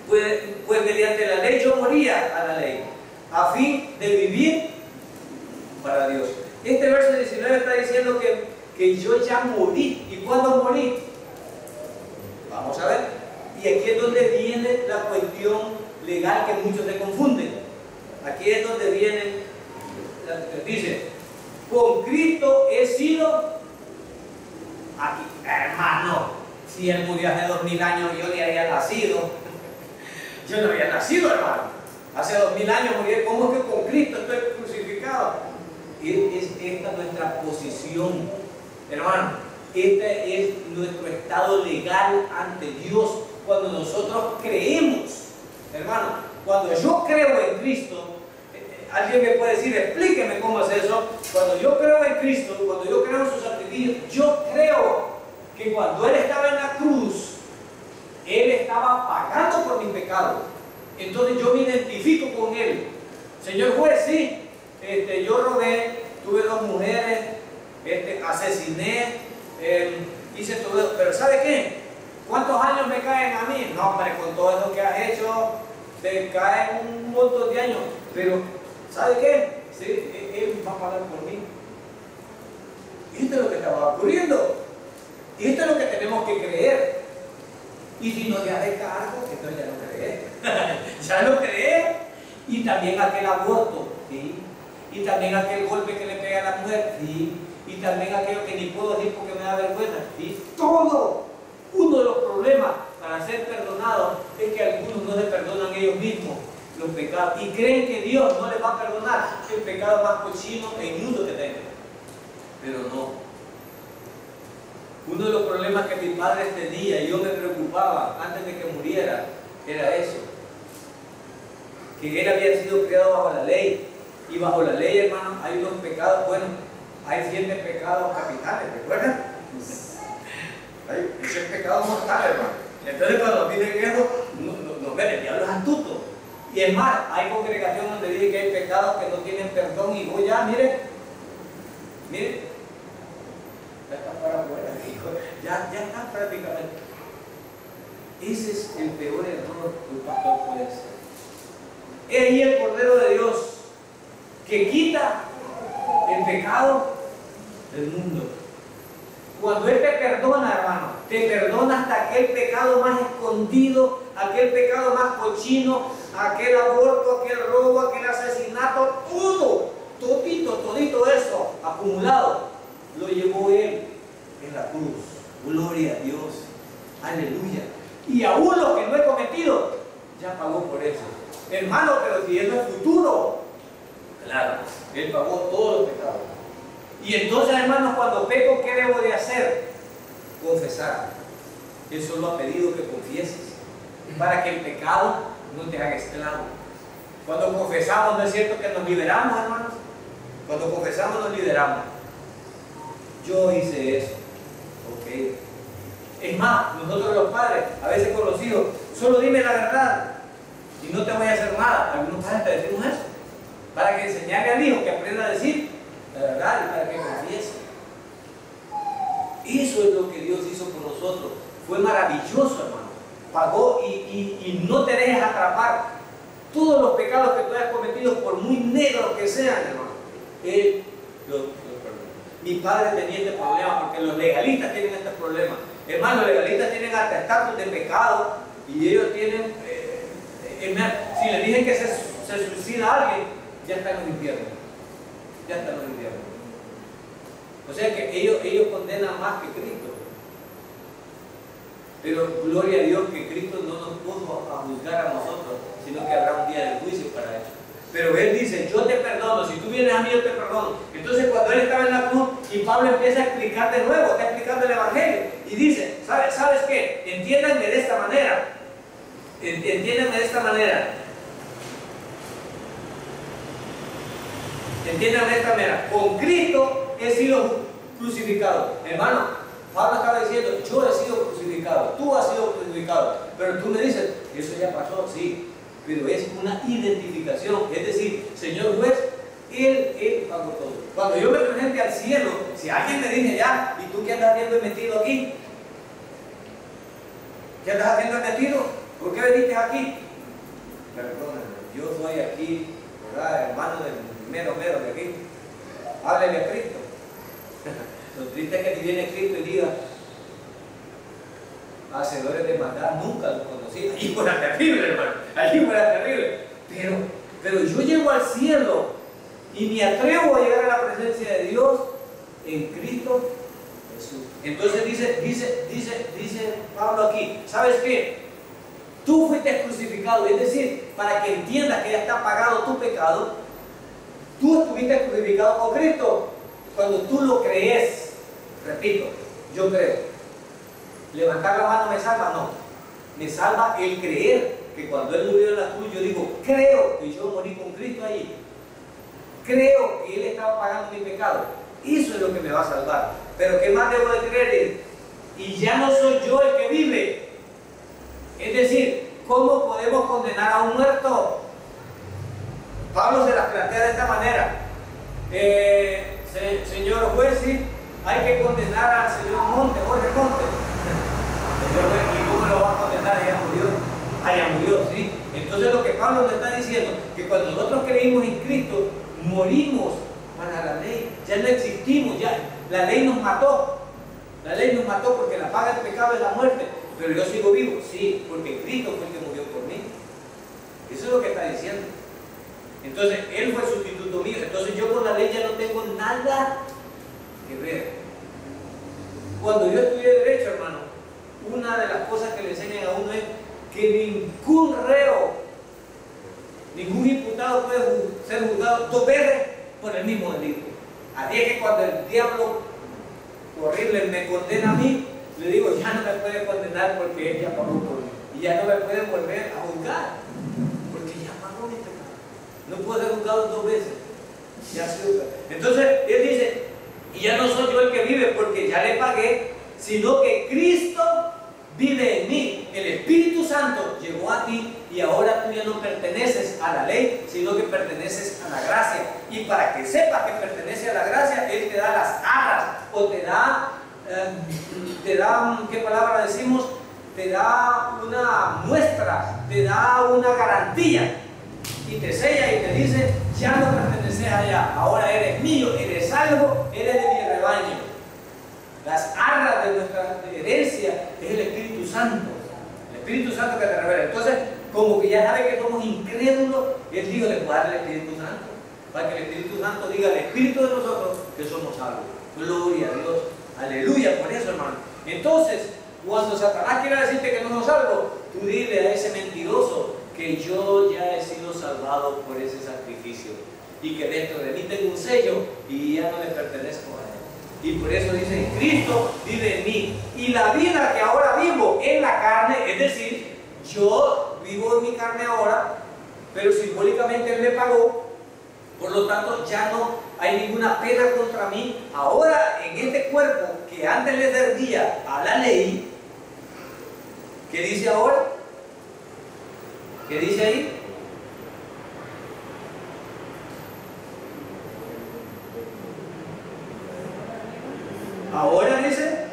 pues mediante la ley yo moría a la ley, a fin de vivir para Dios. Este verso 19 está diciendo que yo ya morí. ¿Y cuándo morí? Vamos a ver. Y aquí es donde viene la cuestión legal que muchos se confunden. Aquí es donde viene, dice, con Cristo he sido aquí. Hermano, si él murió hace 2000 años, yo ni había nacido. Yo no había nacido, hermano. Hace 2000 años murió. ¿Cómo es que con Cristo estoy crucificado? Es esta nuestra posición, hermano. Este es nuestro estado legal ante Dios cuando nosotros creemos, hermano. Cuando yo creo en Cristo, alguien me puede decir, explíqueme cómo es eso. Cuando yo creo en Cristo, cuando yo creo en su sacrificio, yo creo que cuando Él estaba en la cruz, Él estaba pagando por mis pecados. Entonces yo me identifico con Él. Señor juez, sí. Yo robé, tuve 2 mujeres, asesiné, hice todo eso, pero ¿sabe qué? ¿Cuántos años me caen a mí? No, hombre, con todo eso que has hecho, te caen un montón de años, pero ¿sabe qué? Sí, Él va a pagar por mí. Y esto es lo que estaba ocurriendo, y esto es lo que tenemos que creer. Y si no te hace cargo, entonces ya no crees, ya no crees. Y también aquel aborto, ¿sí? Y también aquel golpe que le pega a la mujer, ¿sí? Y también aquello que ni puedo decir porque me da vergüenza, ¿sí? Todo. Uno de los problemas para ser perdonados es que algunos no se perdonan ellos mismos los pecados y creen que Dios no les va a perdonar el pecado más cochino e inmundo que tengan. Pero no. Uno de los problemas que mi padre tenía y yo me preocupaba antes de que muriera era eso. Que él había sido criado bajo la ley. Y bajo la ley, hermano, hay unos pecados, bueno, hay 7 pecados capitales, ¿recuerdan? Ese es pecado mortal, hermano. Entonces cuando piden eso, nos ven, el diablo es astuto. Y es más, hay congregaciones donde dicen que hay pecados que no tienen perdón y voy ya, mire, ya está para afuera, ya está prácticamente. Ese es el peor error que un pastor puede hacer. Es ahí el Cordero de Dios que quita el pecado del mundo. Cuando Él te perdona, hermano, te perdona hasta aquel pecado más escondido, aquel pecado más cochino, aquel aborto, aquel robo, aquel asesinato, todo, todito eso acumulado, lo llevó Él en la cruz. Gloria a Dios, aleluya. Y aún lo que no he cometido, ya pagó por eso. Hermano, pero si Él no es futuro, claro, Él pagó todos los pecados. Y entonces, hermanos, cuando peco, ¿qué debo de hacer? Confesar. Él solo ha pedido que confieses, para que el pecado no te haga esclavo. Cuando confesamos, ¿no es cierto que nos liberamos, hermanos? Cuando confesamos, nos liberamos. Yo hice eso. Ok. Es más, nosotros los padres, a veces con los hijos, solo dime la verdad y no te voy a hacer nada. Algunos padres te decimos eso, para que enseñarle al hijo que aprenda a decir la verdad y para que confiese. Eso es lo que Dios hizo por nosotros. Fue maravilloso, hermano. Pagó y no te dejes atrapar. Todos los pecados que tú hayas cometido, por muy negros que sean, hermano, Él los perdona. Mi padre tenía este problema, porque los legalistas tienen este problema. Hermano, los legalistas tienen hasta estatus de pecado y ellos tienen, si le dicen que se suicida a alguien, ya está en los infiernos. Ya está en los infiernos. O sea que ellos condenan más que Cristo. Pero gloria a Dios que Cristo no nos puso a juzgar a nosotros, sino que habrá un día de juicio para eso. Pero Él dice, yo te perdono, si tú vienes a mí yo te perdono. Entonces cuando Él estaba en la cruz y Pablo empieza a explicar de nuevo, está explicando el Evangelio y dice, ¿sabes qué? Entiéndanme de esta manera. Entiéndanme de esta manera. Entiéndanme de esta manera. Con Cristo he sido crucificado. Hermano, Pablo estaba diciendo, yo he sido crucificado, tú has sido crucificado. Pero tú me dices, eso ya pasó, sí. Pero es una identificación, es decir, Señor juez, Él pagó todo. Cuando yo me presente al cielo, si alguien me dice ya, ¿y tú qué andas haciendo metido aquí? ¿Qué andas haciendo metido? ¿Por qué veniste aquí? Perdóname, yo soy aquí, ¿verdad? Hermano del mero de aquí. Háblele a Cristo. Lo triste es que si viene Cristo y diga, hacedores de maldad, nunca los conocí. Allí fuera terrible, hermano. Allí fuera terrible. Pero yo llego al cielo y me atrevo a llegar a la presencia de Dios en Cristo Jesús. Entonces dice Pablo aquí, ¿sabes qué? Tú fuiste crucificado, es decir, para que entiendas que ya está pagado tu pecado, tú estuviste crucificado con Cristo. Cuando tú lo crees, repito, yo creo. Levantar la mano me salva, no. Me salva el creer que cuando Él murió en la cruz, yo digo, creo que yo morí con Cristo ahí. Creo que Él estaba pagando mi pecado. Eso es lo que me va a salvar. Pero ¿qué más debo de creer? Y ya no soy yo el que vive. Es decir, ¿cómo podemos condenar a un muerto? Pablo se las plantea de esta manera. Señor juez, sí, hay que condenar al señor Jorge Monte. ¿Y cómo lo va a condenar? Ya murió, ¿sí? Entonces lo que Pablo nos está diciendo, que cuando nosotros creímos en Cristo, morimos para la ley, ya no existimos, ya la ley nos mató. La ley nos mató porque la paga del pecado es la muerte, pero yo sigo vivo, sí, porque Cristo fue el que murió por mí. Eso es lo que está diciendo. Entonces, Él fue el sustituto mío. Entonces yo con la ley ya no tengo nada que ver. Cuando yo estudié Derecho, hermano, una de las cosas que le enseñan a uno es que ningún reo, ningún imputado puede ser juzgado dos veces por el mismo delito. Así es que cuando el diablo horrible me condena a mí, le digo, ya no me puede condenar porque Él ya pagó por mí. Y ya no me puede volver a juzgar, porque ya pagó mi pecado. No puedo ser juzgado dos veces. Ya se juzga. Entonces, Él dice, y ya no soy yo el que vive porque ya le pagué, sino que Cristo vive en mí. El Espíritu Santo llegó a ti y ahora tú ya no perteneces a la ley, sino que perteneces a la gracia. Y para que sepas que pertenece a la gracia, Él te da las arras o te da, ¿qué palabra decimos? Te da una muestra, te da una garantía y te sella y te dice, ya no perteneces allá, ahora eres mío, eres salvo, eres de mi rebaño. las arras de nuestra herencia es el Espíritu Santo. El Espíritu Santo que te revela. Entonces, como que ya sabe que somos incrédulos, Él dijo, le puede dar el Espíritu Santo. Para que el Espíritu Santo diga al Espíritu de nosotros que somos salvos. Gloria a Dios. Aleluya, por eso, hermano. Entonces, cuando Satanás quiera decirte que no nos salvo, tú dile a ese mentiroso que yo ya he sido salvado por ese sacrificio y que dentro de mí tengo un sello y ya no le pertenezco a Él. Y por eso dice, Cristo vive en mí. Y la vida que ahora vivo en la carne, es decir, yo vivo en mi carne ahora, pero simbólicamente Él me pagó, por lo tanto ya no hay ninguna pena contra mí. Ahora en este cuerpo que antes le servía a la ley, ¿qué dice ahora? ¿Qué dice ahí? Ahora dice,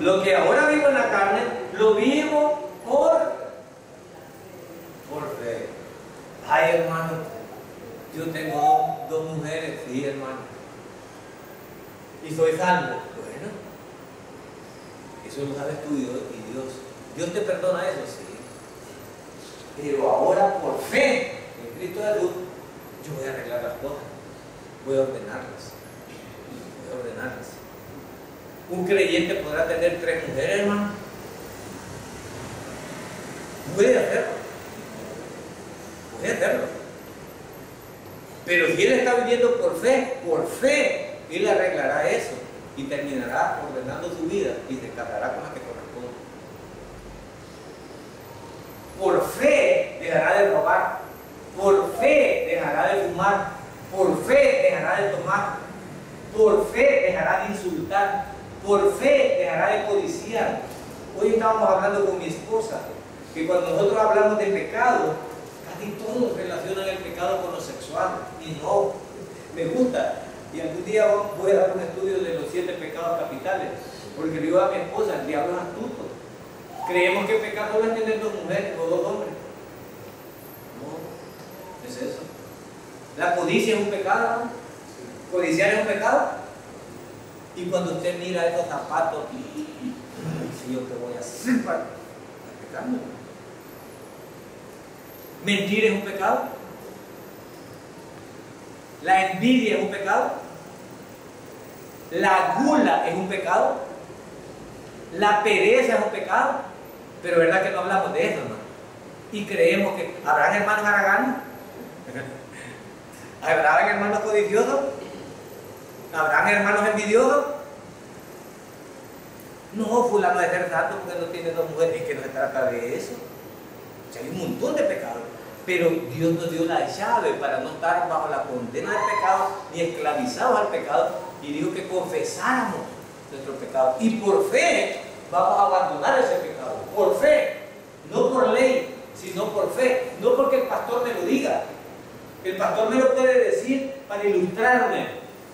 lo que ahora vivo en la carne, lo vivo por fe. Ay, hermano, yo tengo dos mujeres, sí, hermano, y soy salvo. Bueno, eso lo sabes tú y Dios. Dios te perdona eso, sí. Pero ahora por fe en Cristo Jesús, yo voy a arreglar las cosas, voy a ordenarlas. Un creyente podrá tener 3 mujeres, hermano. Puede hacerlo. Pero si él está viviendo por fe, él arreglará eso y terminará ordenando su vida y se casará con la que corresponde. Por fe dejará de robar, por fe dejará de fumar, por fe dejará de tomar, por fe dejará de insultar, por fe dejará de codiciar. Hoy estábamos hablando con mi esposa que cuando nosotros hablamos de pecado, casi todos relacionan el pecado con lo sexual, y no, me gusta. Y algún día voy a dar un estudio de los 7 pecados capitales, porque le digo a mi esposa, el diablo es astuto. Creemos que pecado no es tener 2 mujeres o 2 hombres. No, es eso. La codicia es un pecado, ¿no? Codiciar es un pecado. Y cuando usted mira esos zapatos, Señor, ¿qué voy a hacer para pecarme? Mentir es un pecado. La envidia es un pecado. La gula es un pecado. La pereza es un pecado. Pero es verdad que no hablamos de eso, hermano. Y creemos que habrán hermanos haraganos, habrán hermanos codiciosos, habrán hermanos envidiosos. No, fulano de ser santo porque no tiene 2 mujeres. Es que no se trata de eso. O sea, hay un montón de pecados. Pero Dios nos dio la llave para no estar bajo la condena del pecado ni esclavizados al pecado, y dijo que confesáramos nuestro pecado. Y por fe vamos a abandonar ese pecado. Por fe, no por ley, sino por fe. No porque el pastor me lo diga. El pastor me lo puede decir para ilustrarme.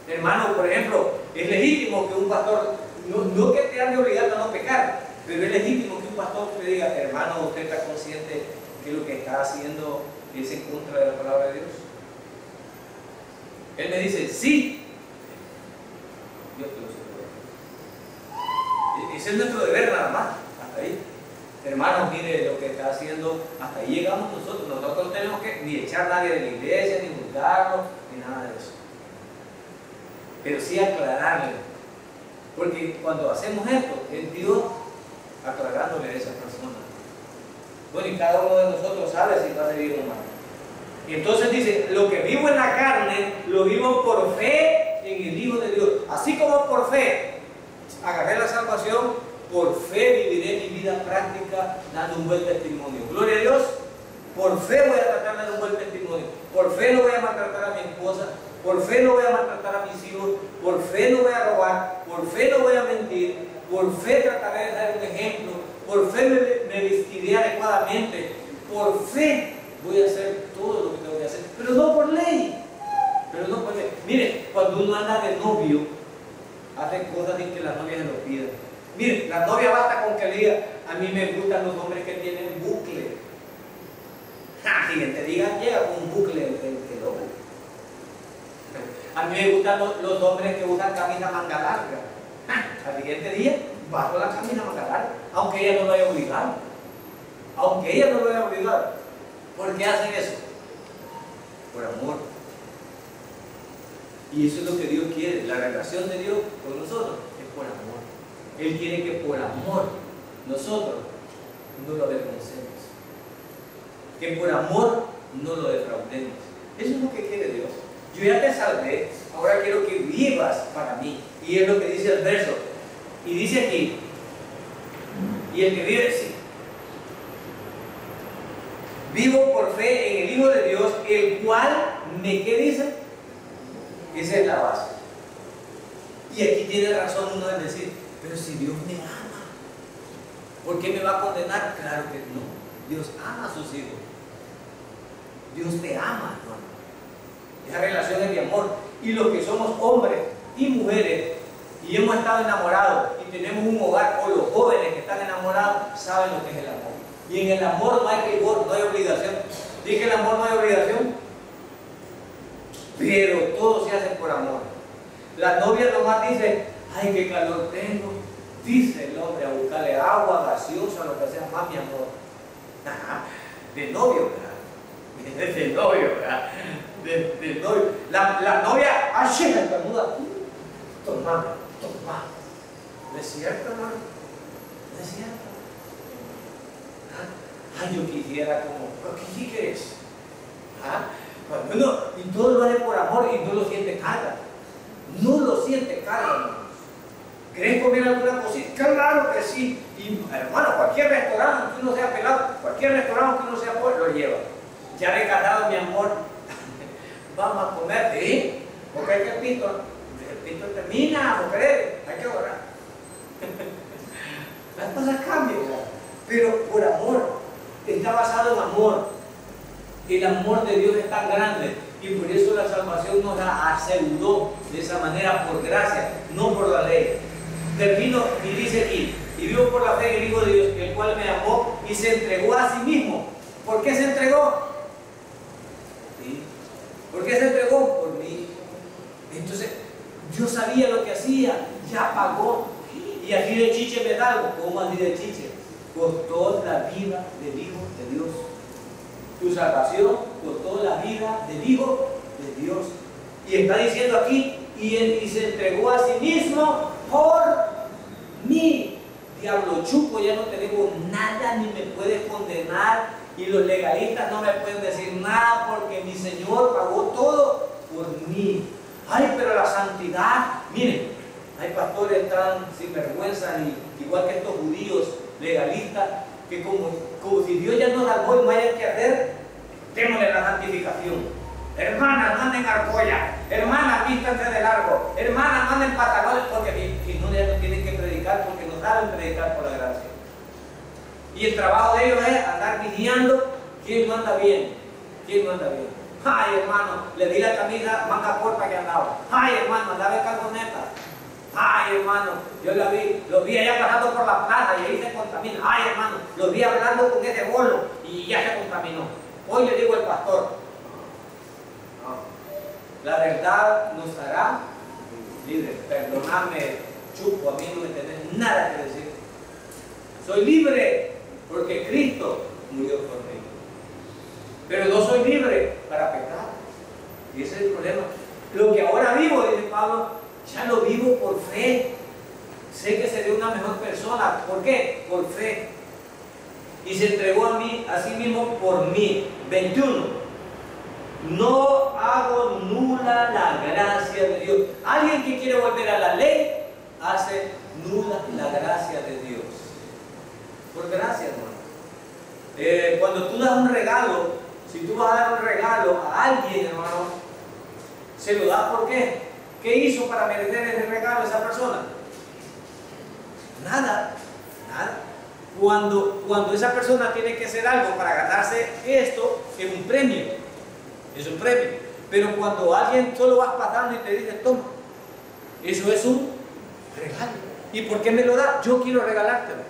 Hermano, por ejemplo, es legítimo que un pastor, no que te ande obligando a no pecar, pero es legítimo que un pastor te diga, hermano, usted está consciente que lo que está haciendo es en contra de la palabra de Dios. Él me dice, sí, Dios te lo supone. Ese es nuestro deber nada más, hasta ahí. Hermanos, mire lo que está haciendo, hasta ahí llegamos nosotros. Nosotros no tenemos que ni echar a nadie de la iglesia, ni juzgarlo, ni nada de eso. Pero sí aclararle, porque cuando hacemos esto, es Dios aclarándole a esa persona. Bueno, y cada uno de nosotros sabe si va a ser bien o mal. Y entonces dice, lo que vivo en la carne, lo vivo por fe en el Hijo de Dios. Así como por fe agarré la salvación, por fe viviré mi vida práctica dando un buen testimonio. Gloria a Dios. Por fe voy a tratar de dar un buen testimonio. Por fe no voy a maltratar a mi esposa. Por fe no voy a maltratar a mis hijos. Por fe no voy a robar. Por fe no voy a mentir. Por fe trataré de dar un ejemplo. Por fe me vestiré adecuadamente. Por fe voy a hacer todo lo que tengo que hacer. Pero no por ley. Mire, cuando uno anda de novio, hace cosas sin que la novia se lo pida. Mire, la novia basta con que le diga, a mí me gustan los hombres que tienen bucle. Si te diga, llega con un bucle el hombre. A mí me gustan los hombres que usan camisa manga larga. Al siguiente día, bajo la camisa manga larga, aunque ella no lo haya obligado. Aunque ella no lo haya obligado. ¿Por qué hacen eso? Por amor. Y eso es lo que Dios quiere. La relación de Dios con nosotros es por amor. Él quiere que por amor nosotros no lo avergoncemos. Que por amor no lo defraudemos. Eso es lo que quiere Dios. Yo ya te salvé, ahora quiero que vivas para mí. Y es lo que dice el verso. Y dice aquí, y el que vive, sí, vivo por fe en el Hijo de Dios, el cual me, ¿qué dice? Esa es la base. Y aquí tiene razón uno de decir, pero si Dios me ama, ¿por qué me va a condenar? Claro que no. Dios ama a sus hijos. Dios te ama, hermano. Esa relación es de amor. Y los que somos hombres y mujeres y hemos estado enamorados y tenemos un hogar, o los jóvenes que están enamorados, saben lo que es el amor. Y en el amor no hay rigor, no hay obligación. Dije que el amor no hay obligación, pero todo se hace por amor. La novia nomás dice, ay, qué calor tengo. Dice el hombre a buscarle agua, gaseosa, lo que sea, más mi amor. Ajá. De novio, ¿verdad? De novio, ¿verdad? De novio. La novia, ay, sí, la estornuda. Toma. ¿No es cierto, hermano? ¿No es cierto? Ay, yo quisiera como, ¿pero qué quieres? ¿Ah? Cuando uno, y todo lo hace por amor y no lo siente carga. No lo siente carga, hermano. ¿Querés comer alguna cosita? Claro que sí. Y hermano, cualquier restaurante que uno sea pelado, cualquier restaurante que uno sea pobre, lo lleva. Ya recargado, mi amor, vamos a comer, ¿sí? Porque hay que el pito termina, mujer, hay que orar. Las cosas cambian, pero por amor, está basado en amor. El amor de Dios es tan grande y por eso la salvación nos la aseguró de esa manera por gracia, no por la ley. Termino y dice aquí, y vivo por la fe en el Hijo de Dios, el cual me amó y se entregó a sí mismo. ¿Por qué se entregó? ¿Sí? ¿Por qué se entregó? Por mí. Entonces, yo sabía lo que hacía, ya pagó. Y así de chiche me da algo. ¿Cómo así de chiche? Costó la vida del Hijo de Dios. Tu salvación costó la vida del Hijo de Dios. Y está diciendo aquí, y se entregó a sí mismo por mí. Diablo chupo, ya no te debo nada ni me puedes condenar. Y los legalistas no me pueden decir nada porque mi Señor pagó todo por mí. Ay, pero la santidad, miren, hay pastores tan sinvergüenza, igual que estos judíos legalistas, que como si Dios ya nos salvó y no hay que hacer, démosle la santificación. Hermanas, manden argolla, hermanas, vístanse de largo, hermanas, manden pantalones, porque si no, ya no tienen que predicar, porque no saben predicar por la gracia. Y el trabajo de ellos es andar vigiando quién no anda bien, quién no anda bien. Ay, hermano, le di la camisa manga corta que andaba. Ay, hermano, andaba en calzoneta. Ay, hermano, yo lo vi allá pasando por la plaza y ahí se contamina. Ay, hermano, lo vi hablando con ese bolo y ya se contaminó. Hoy le digo al pastor, no, la verdad nos hará libres. Perdonadme, chupo, a mí no me tenés nada que decir. Soy libre porque Cristo murió por mí. Pero no soy libre para pecar. Y ese es el problema. Lo que ahora vivo, dice Pablo, ya lo vivo por fe. Sé que seré una mejor persona. ¿Por qué? Por fe. Y se entregó a mí, a sí mismo por mí. 21. No hago nula la gracia de Dios. Alguien que quiere volver a la ley, hace nula la gracia de Dios. Por gracia, hermano. Cuando tú das un regalo, si tú vas a dar un regalo a alguien, hermano, se lo das ¿por qué? ¿Qué hizo para merecer ese regalo a esa persona? Nada, nada. Cuando esa persona tiene que hacer algo para ganarse esto, es un premio. Es un premio. Pero cuando alguien solo vas pasando y te dice, toma, eso es un regalo. ¿Y por qué me lo da? Yo quiero regalártelo.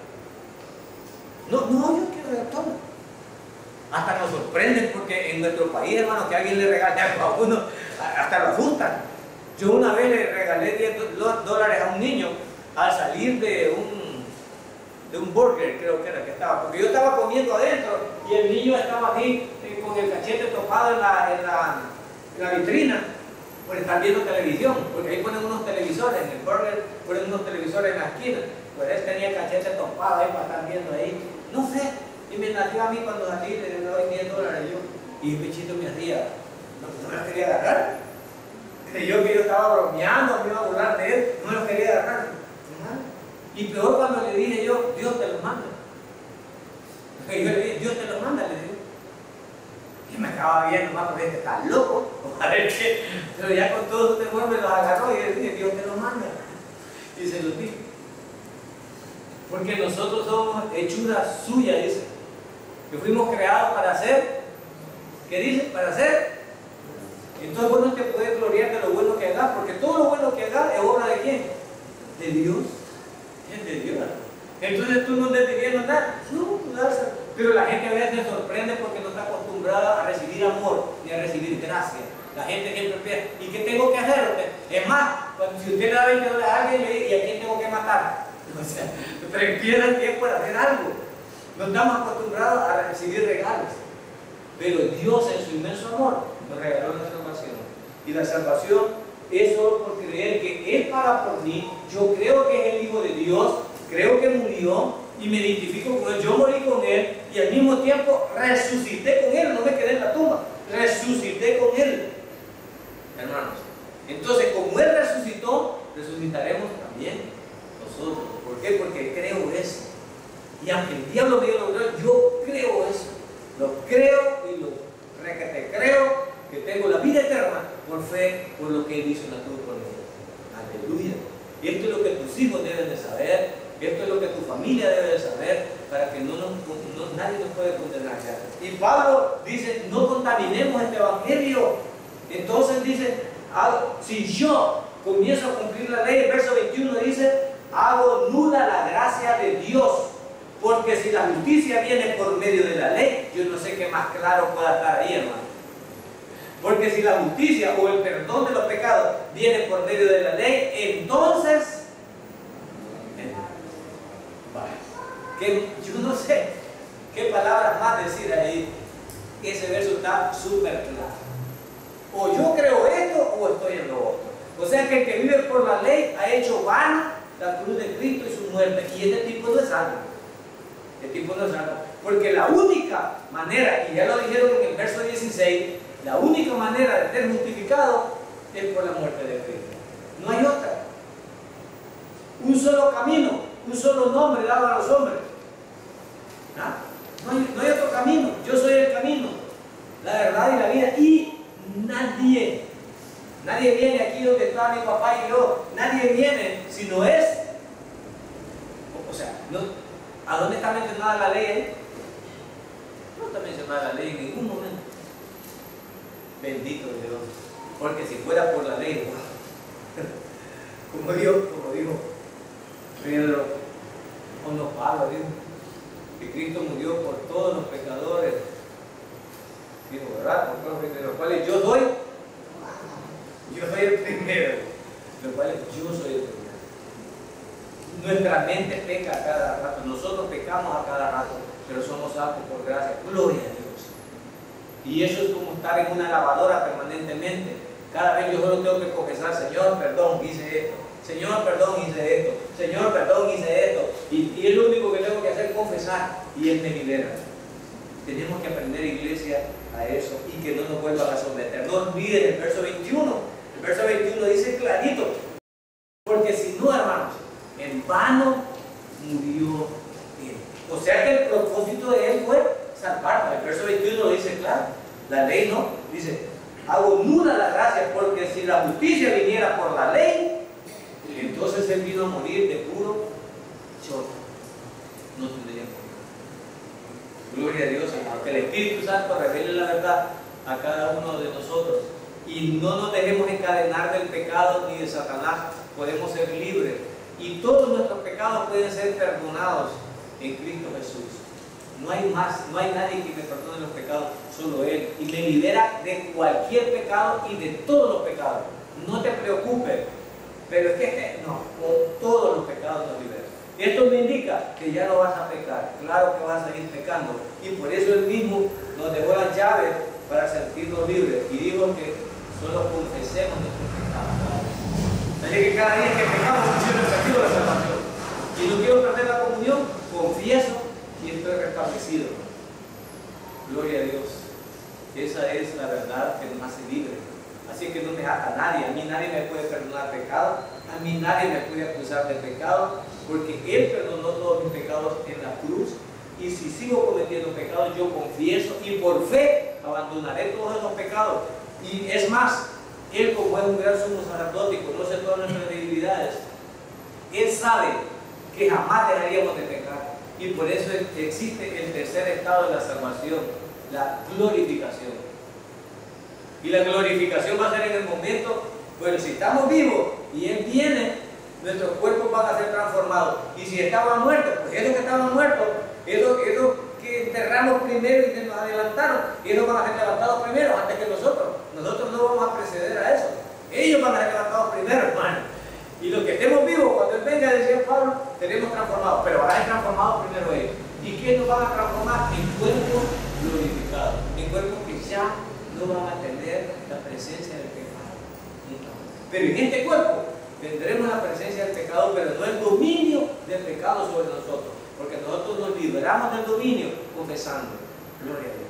No, yo quiero regalártelo. Hasta nos sorprenden porque en nuestro país, hermano, que alguien le regale algo a uno, hasta lo asustan. Yo una vez le regalé $10 a un niño al salir de un burger, creo que era que estaba, porque yo estaba comiendo adentro y el niño estaba aquí con el cachete topado en la vitrina, por estar viendo televisión, porque ahí ponen unos televisores, en el burger ponen unos televisores en la esquina, pues él tenía el cachete topado ahí para estar viendo ahí, no sé, y me nació a mí cuando salí, le doy $10 yo, y el bichito me hacía, no me los quería agarrar, creyó que yo estaba bromeando, me iba a burlar de él, no me los quería agarrar. Y peor cuando le dije yo, Dios te los manda. Porque yo le dije, Dios te los manda, le digo. Y me acaba viendo más porque está loco. A ver qué. Pero ya con todo su temor me los agarró y le dije, Dios te los manda. Y se los dije. Porque nosotros somos hechura suya, dice. Que fuimos creados para hacer. ¿Qué dice? Para hacer. Entonces vos no te puedes gloriar de lo bueno que hagas, porque todo lo bueno que hagas es obra de quién? De Dios. Es de Dios. Entonces tú no deberías andar. No, pero la gente a veces se sorprende porque no está acostumbrada a recibir amor ni a recibir gracia. La gente siempre piensa, ¿y qué tengo que hacer? Es más, si usted le da $20 a alguien, le dice, ¿y a quién tengo que matar? O sea, prefiere el tiempo de hacer algo. No estamos acostumbrados a recibir regalos. Pero Dios en su inmenso amor nos regaló la salvación. Y la salvación es solo por creer que Él paga por mí. Yo creo que es el Hijo de Dios, creo que murió y me identifico con Él. Yo morí con Él y al mismo tiempo resucité con Él. No me quedé en la tumba, resucité con Él, hermanos. Entonces, como Él resucitó, resucitaremos también nosotros. ¿Por qué? Porque creo eso. Y aunque el diablo me dio lo contrario, yo creo eso. Lo creo y lo requete creo que tengo la vida eterna por fe, por lo que Él hizo en la cruz por mí. Aleluya. Y esto es lo que tus hijos deben de saber, esto es lo que tu familia debe de saber, para que nadie nos puede condenar ya. Y Pablo dice, no contaminemos este evangelio. Entonces dice, si yo comienzo a cumplir la ley, el verso 21 dice, hago nula la gracia de Dios. Porque si la justicia viene por medio de la ley, yo no sé qué más claro pueda estar ahí, hermano. Porque si la justicia o el perdón de los pecados viene por medio de la ley, entonces, yo no sé qué palabras más decir ahí. Ese verso está súper claro. O yo creo esto o estoy en lo otro. O sea que el que vive por la ley ha hecho vana la cruz de Cristo y su muerte. Y este tipo no es salvo. Este tipo no es salvo. Porque la única manera, y ya lo dijeron en el verso 16, la única manera de ser justificado es por la muerte de Cristo. No hay otra. Un solo camino, un solo nombre dado a los hombres. No hay otro camino. Yo soy el camino, la verdad y la vida. Y nadie viene aquí donde está mi papá y yo. Nadie viene si no es. O sea, ¿a dónde está mencionada la ley? No está mencionada la ley en ningún momento. Bendito Dios. Porque si fuera por la ley, como dijo Pedro, o no Pablo, dijo que Cristo murió por todos los pecadores. Dijo, ¿verdad? Por todos los cuales yo soy el primero. Los cuales yo soy el primero. Nuestra mente peca a cada rato. Nosotros pecamos a cada rato, pero somos salvos por gracia. Gloria a Dios. Y eso es como estar en una lavadora permanentemente. Cada vez yo solo tengo que confesar, Señor, perdón, hice esto. Señor, perdón, hice esto. Señor, perdón, hice esto. Y es lo único que tengo que hacer, confesar. Y Él me libera. Tenemos que aprender, iglesia, a eso y que no nos vuelvan a someter. No olviden el verso 21. El verso 21 dice clarito. Porque si no, hermanos, en vano murió Él. O sea que el propósito de Él fue salvarnos. El verso 21 lo dice claro. La ley no. Dice, hago nula la gracia, porque si la justicia viniera por la ley, entonces Él vino a morir de puro chorro. No tendría por qué. Gloria a Dios, hermano. Que el Espíritu Santo revele la verdad a cada uno de nosotros. Y no nos dejemos encadenar del pecado ni de Satanás. Podemos ser libres. Y todos nuestros pecados pueden ser perdonados en Cristo Jesús. No hay más, no hay nadie que me perdone los pecados, solo Él. Y me libera de cualquier pecado y de todos los pecados. no te preocupes, pero es que no, con todos los pecados nos libera. Esto me indica que ya no vas a pecar, claro que vas a seguir pecando, y por eso Él mismo nos dejó las llaves para sentirnos libres, y dijo que solo confesemos nuestros pecados. Así que cada día que pecamos, yo recibo la salvación, y no quiero perder la comunión, confieso y estoy restablecido. Gloria a Dios. Esa es la verdad que nos hace libres. Así que no me ata a nadie. A mí nadie me puede perdonar pecado. A mí nadie me puede acusar de pecado. Porque Él perdonó todos mis pecados en la cruz. Y si sigo cometiendo pecados, yo confieso y por fe abandonaré todos esos pecados. Y es más, Él, como es un gran sumo sacerdote y conoce todas nuestras debilidades, Él sabe que jamás dejaríamos de pecar. Y por eso existe el tercer estado de la salvación, la glorificación. Y la glorificación va a ser en el momento, pues si estamos vivos y Él viene, nuestros cuerpos van a ser transformados. Y si estaban muertos, pues esos que estaban muertos, esos que enterramos primero y que nos adelantaron, ellos van a ser levantados primero antes que nosotros. Nosotros no vamos a preceder a eso. Ellos van a ser levantados primero, hermano. Y los que estemos vivos, cuando Él venga, decía Pablo, seremos transformados, pero van a ser transformados primero ellos. ¿Y qué nos van a transformar? En cuerpos glorificados, en cuerpos que ya no van a tener la presencia del pecado. Pero en este cuerpo tendremos la presencia del pecado, pero no el dominio del pecado sobre nosotros, porque nosotros nos liberamos del dominio confesando. Gloria a Dios.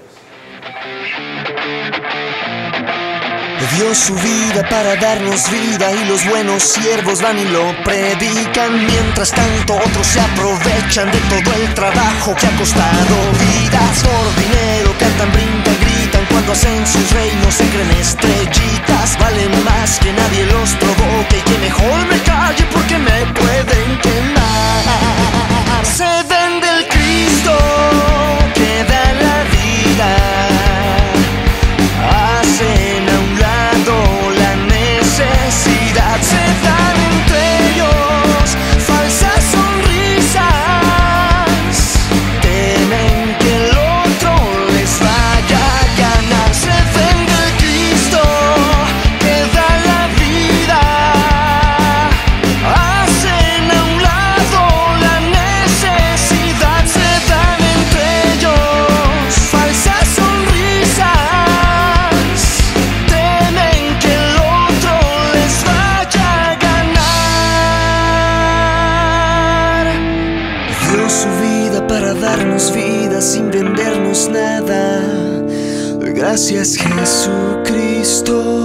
Dio su vida para darnos vida y los buenos siervos van y lo predican. Mientras tanto otros se aprovechan de todo el trabajo que ha costado vidas. Por dinero cantan, brincan, gritan, cuando hacen sus reinos se creen estrellitas. Valen más que nadie los provoque y que mejor me calle porque me pueden quemar. Se vende el Cristo que da la vida. Hacen a un lado la necesidad, se dan entre ellos falsas sonrisas, temen que el otro les vaya a ganar. Se vende el Cristo que da la vida, hacen a un lado la necesidad, se dan entre ellos falsas sonrisas. Su vida para darnos vida sin vendernos nada. Gracias, Jesucristo.